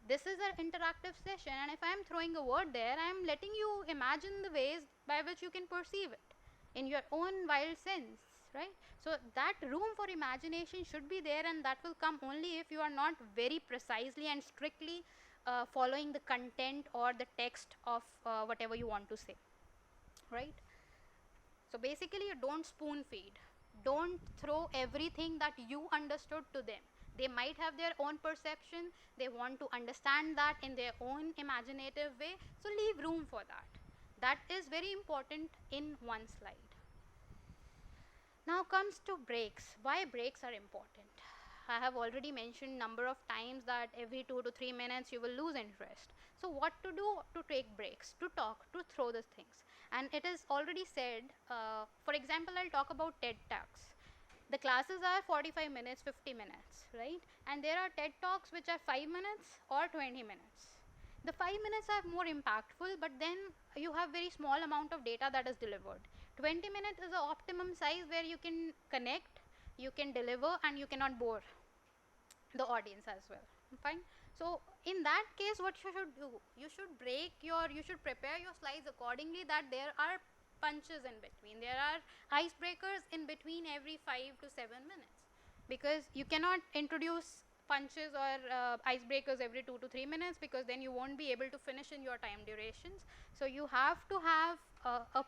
Speaker 2: This is an interactive session, and if I am throwing a word there, I am letting you imagine the ways by which you can perceive it in your own wild sense, right? So that room for imagination should be there, and that will come only if you are not very precisely and strictly following the content or the text of whatever you want to say, right? So basically, you don't spoon feed. Don't throw everything that you understood to them. They might have their own perception. They want to understand that in their own imaginative way. So leave room for that. That is very important in one slide. Now comes to breaks. Why breaks are important? I have already mentioned number of times that every 2 to 3 minutes you will lose interest. So what to do to take breaks, to talk, to throw the things. And it is already said, for example, I'll talk about TED Talks. The classes are 45 minutes, 50 minutes, right? And there are TED Talks which are 5 minutes or 20 minutes. The 5 minutes are more impactful, but then you have very small amount of data that is delivered. 20 minutes is the optimum size where you can connect, you can deliver, and you cannot bore the audience as well. Fine. So in that case, what you should do, you should prepare your slides accordingly, that there are punches in between, there are icebreakers in between every 5 to 7 minutes, because you cannot introduce punches or icebreakers every 2 to 3 minutes, because then you won't be able to finish in your time durations. So you have to have a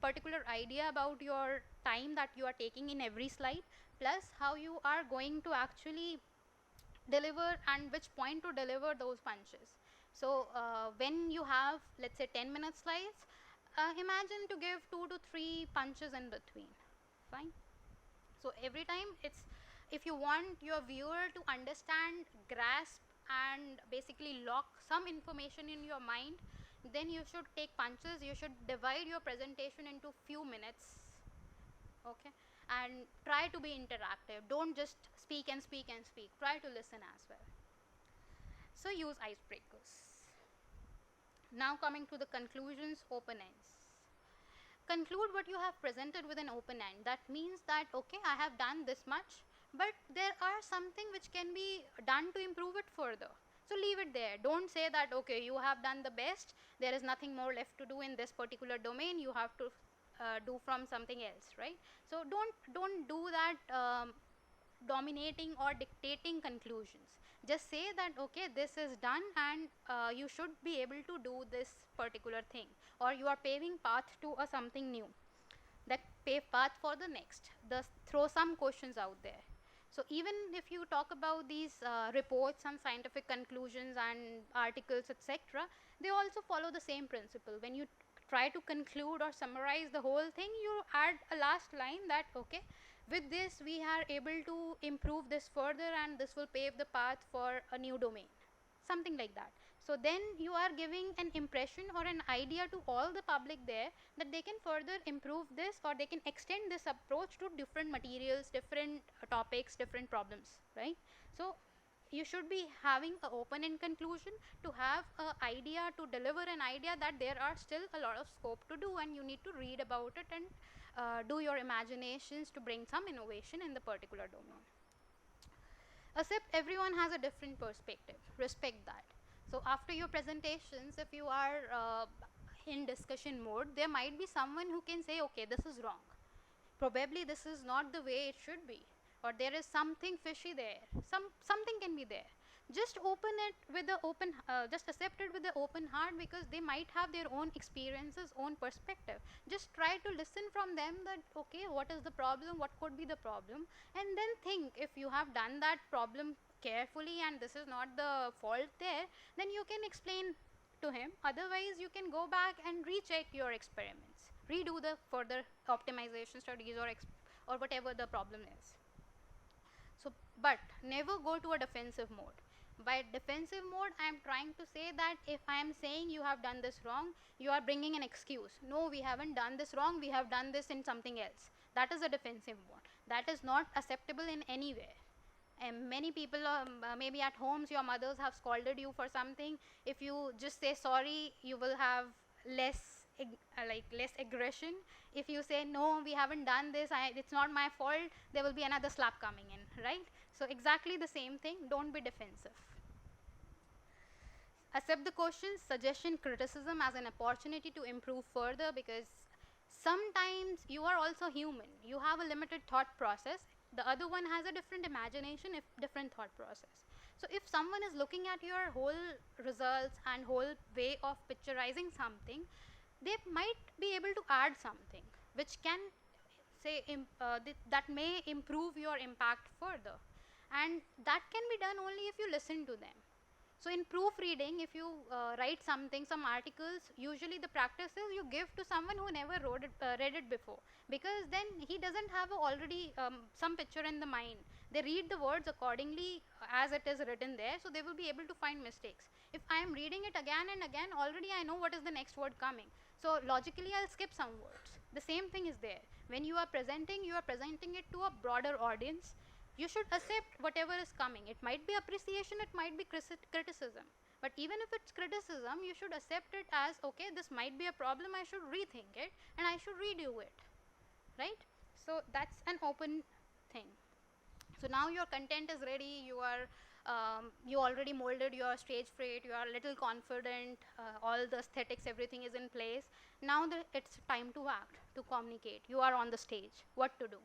Speaker 2: particular idea about your time that you are taking in every slide, plus how you are going to actually deliver and which point to deliver those punches. So when you have, let's say, 10-minute slides, imagine to give 2 to 3 punches in between. Fine. So every time, it's, if you want your viewer to understand, grasp, and basically lock some information in your mind, then you should take punches. You should divide your presentation into few minutes, okay, and try to be interactive. Don't just speak and speak and speak, try to listen as well. So use icebreakers. Now coming to the conclusions, open ends. Conclude what you have presented with an open end. That means that, okay, I have done this much, but there are something which can be done to improve it further. So leave it there. Don't say that, okay, you have done the best, there is nothing more left to do in this particular domain, you have to do from something else, right? So don't do that, dominating or dictating conclusions. Just say that, okay, this is done, and you should be able to do this particular thing, or you are paving path to a something new, that pave path for the next. Thus throw some questions out there. So even if you talk about these reports and scientific conclusions and articles, etc., they also follow the same principle. When you try to conclude or summarize the whole thing, you add a last line that, okay, with this we are able to improve this further, and this will pave the path for a new domain, something like that. So then you are giving an impression or an idea to all the public there, that they can further improve this, or they can extend this approach to different materials, different topics, different problems, right? So you should be having an open end conclusion to have an idea, to deliver an idea that there are still a lot of scope to do, and you need to read about it and do your imaginations to bring some innovation in the particular domain. Accept everyone has a different perspective, respect that. So after your presentations, if you are in discussion mode, there might be someone who can say, okay, this is wrong, probably this is not the way it should be, or there is something fishy there, something can be there. Just open it with the open, just accept it with the open heart, because they might have their own experiences, own perspective. Just try to listen from them, that, okay, what is the problem, what could be the problem, and then think, if you have done that problem carefully and this is not the fault there, then you can explain to him. Otherwise, you can go back and recheck your experiments, redo the further optimization studies, or whatever the problem is. So, but never go to a defensive mode. By defensive mode, I am trying to say that if I am saying you have done this wrong, you are bringing an excuse. No, we haven't done this wrong, we have done this in something else. That is a defensive mode. That is not acceptable in any way. And many people, maybe at homes, your mothers have scolded you for something. If you just say sorry, you will have less less aggression. If you say, no, we haven't done this, it's not my fault, there will be another slap coming in, right? So exactly the same thing, don't be defensive. Accept the questions, suggestion, criticism as an opportunity to improve further, because sometimes you are also human, you have a limited thought process, the other one has a different imagination, if different thought process. So if someone is looking at your whole results and whole way of picturizing something, they might be able to add something which can say that may improve your impact further, and that can be done only if you listen to them. So in proofreading, if you write something, some articles, usually the practice is you give to someone who never read it before, because then he doesn't have already some picture in the mind. They read the words accordingly as it is written there, so they will be able to find mistakes. If I am reading it again and again, already I know what is the next word coming. So logically, I'll skip some words. The same thing is there. When you are presenting it to a broader audience. You should accept whatever is coming. It might be appreciation, it might be criticism, But even if it's criticism, you should accept it as, okay, this might be a problem, I should rethink it and I should redo it, right? So that's an open thing. So now your content is ready, you already molded your stage fright, you are a little confident, all the aesthetics, everything is in place. Now it's time to act, to communicate. You are on the stage. What to do?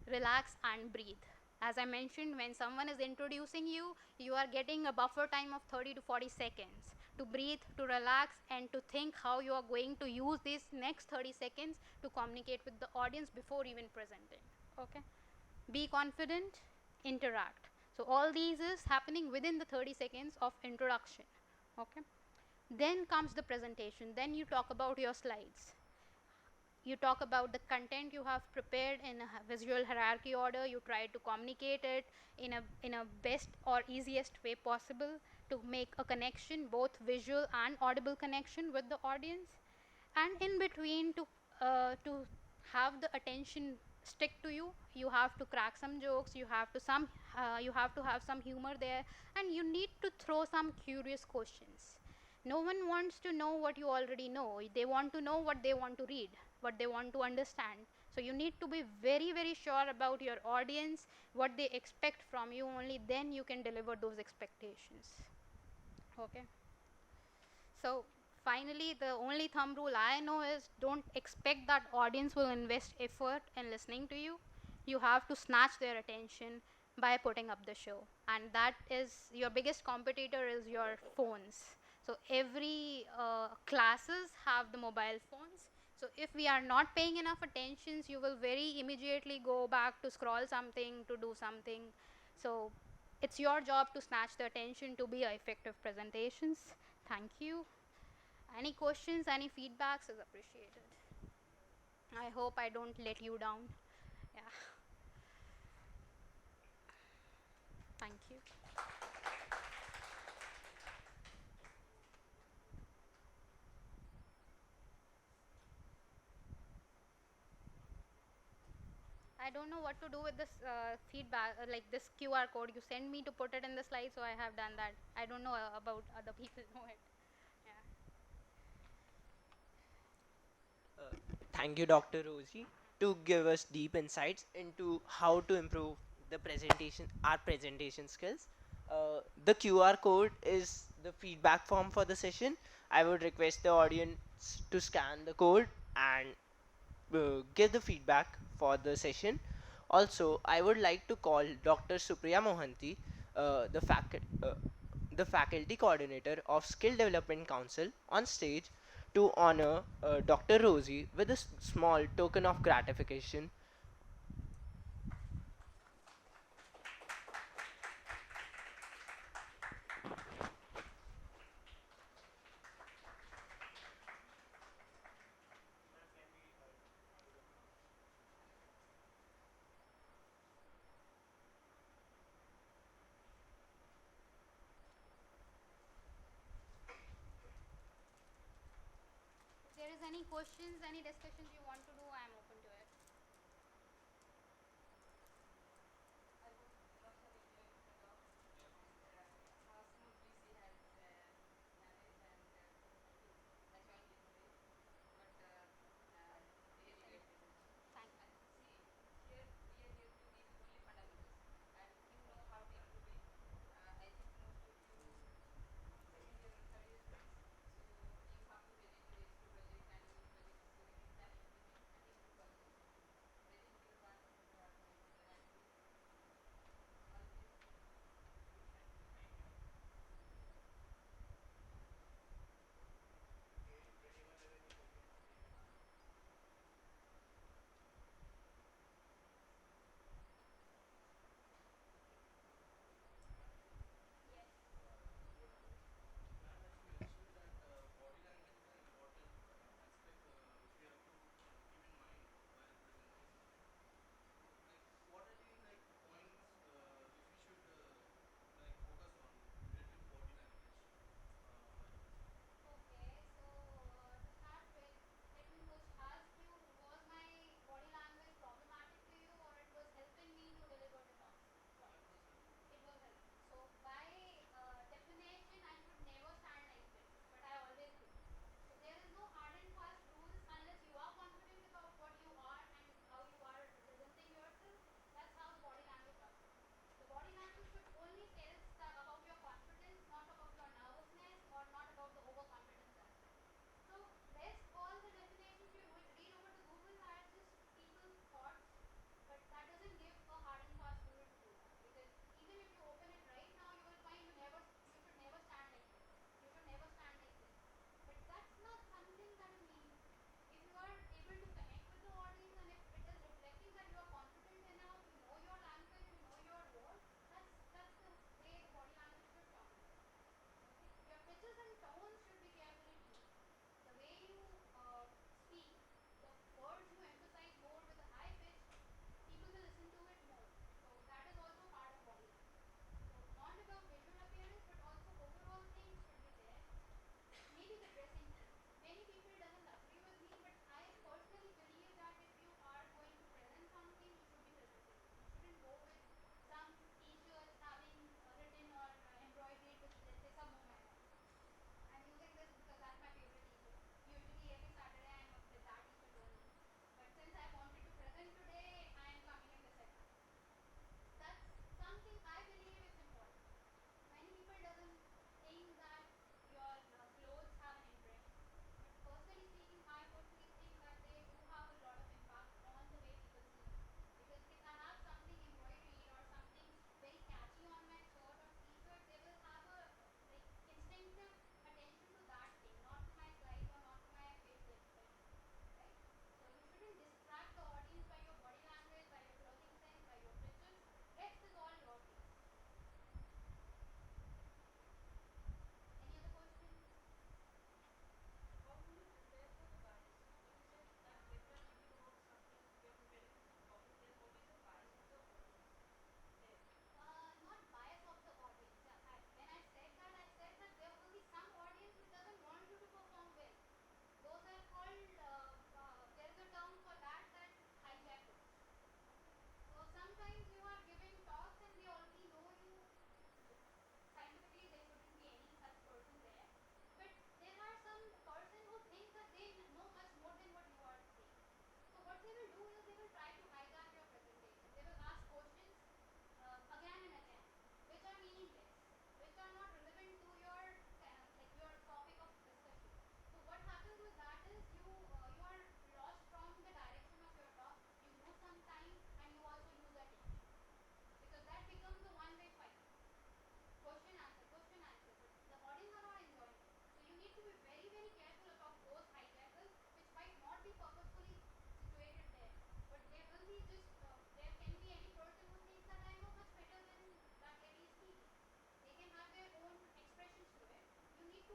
Speaker 2: Relax and breathe. As I mentioned, when someone is introducing you, you are getting a buffer time of 30 to 40 seconds to breathe, to relax, and to think how you are going to use these next 30 seconds to communicate with the audience before even presenting. Okay? Be confident, interact. So all these is happening within the 30 seconds of introduction. Okay? Then comes the presentation. Then you talk about your slides. You talk about the content you have prepared in a visual hierarchy order. You try to communicate it in a best or easiest way possible to make a connection, both visual and audible connection with the audience. And in between, to have the attention stick to you, you have to crack some jokes, you have to have some humor there, and you need to throw some curious questions. No one wants to know what you already know. They want to know what they want to read, what they want to understand. So you need to be very, very sure about your audience, what they expect from you. Only then you can deliver those expectations. Okay? So finally, the only thumb rule I know is, don't expect that audience will invest effort in listening to you. You have to snatch their attention by putting up the show, and that is your biggest competitor is your phones. So every classes have the mobile phones. So if we are not paying enough attentions, you will very immediately go back to scroll something, to do something. So it's your job to snatch the attention to be effective presentations. Thank you. Any questions, any feedbacks is appreciated. I hope I don't let you down. Yeah. Thank you. I don't know what to do with this feedback, like this QR code. You send me to put it in the slide, so I have done that. I don't know about other people know it. Yeah.
Speaker 1: Thank you, Dr. Rosy, to give us deep insights into how to improve our presentation skills. The QR code is the feedback form for the session. I would request the audience to scan the code and give the feedback for the session. Also, I would like to call Dr. Supriya Mohanty, uh, the, facu- uh, the faculty coordinator of Skill Development Council, on stage to honor Dr. Rosy with a small token of gratification.
Speaker 2: If there is any questions, any discussions you want to do, I am open to it. Thank you.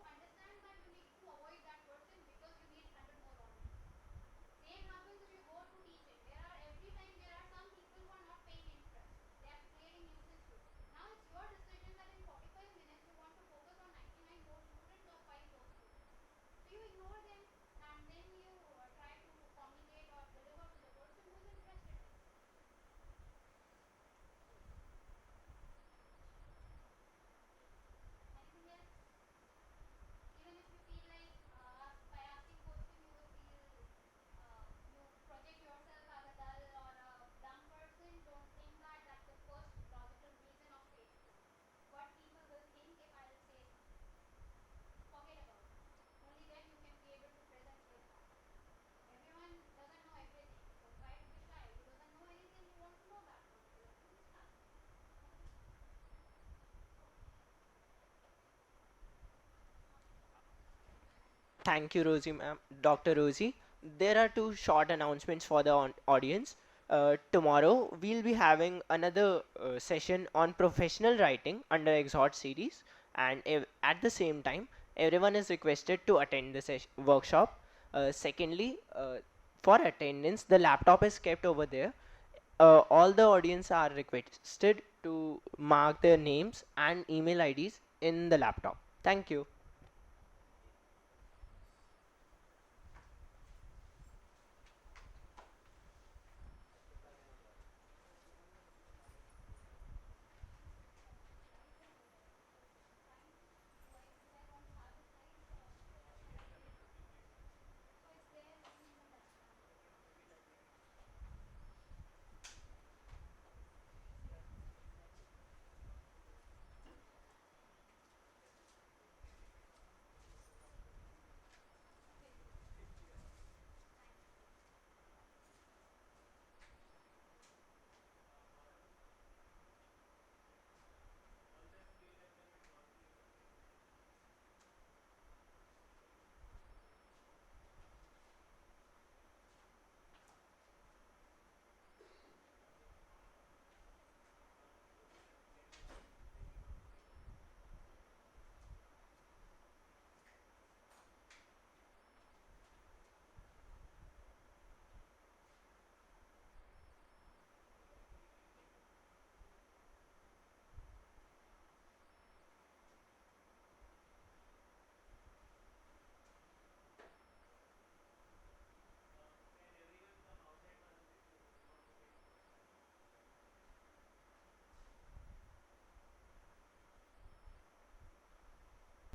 Speaker 2: understand that you need to avoid that person because you need 100 more audience. Same happens if you go to teaching. Every time there are some people who are not paying interest. They are creating nuisance too. Now it's your decision that in 45 minutes you want to focus on 99 more students or 5 low students. So you ignore them and then you try to communicate or deliver to the person who is interested in. Anything else? Even if you feel like by asking question you will feel you project yourself as a dull or a dumb person, don't think that that's the first logical reason of failure. What people will think if I will say something. Forget about it. Only then you can be able to present skills properly. Everyone doesn't know everything, so try to be shy. Who doesn't know anything, you want to know that particular thing, just ask. Thank you.
Speaker 1: Thank you, Rosie, ma'am. Dr. Rosie. There are two short announcements for the audience. Tomorrow, we'll be having another session on professional writing under Exhort Series, and at the same time, everyone is requested to attend the workshop. Secondly, for attendance, the laptop is kept over there. All the audience are requested to mark their names and email IDs in the laptop. Thank you.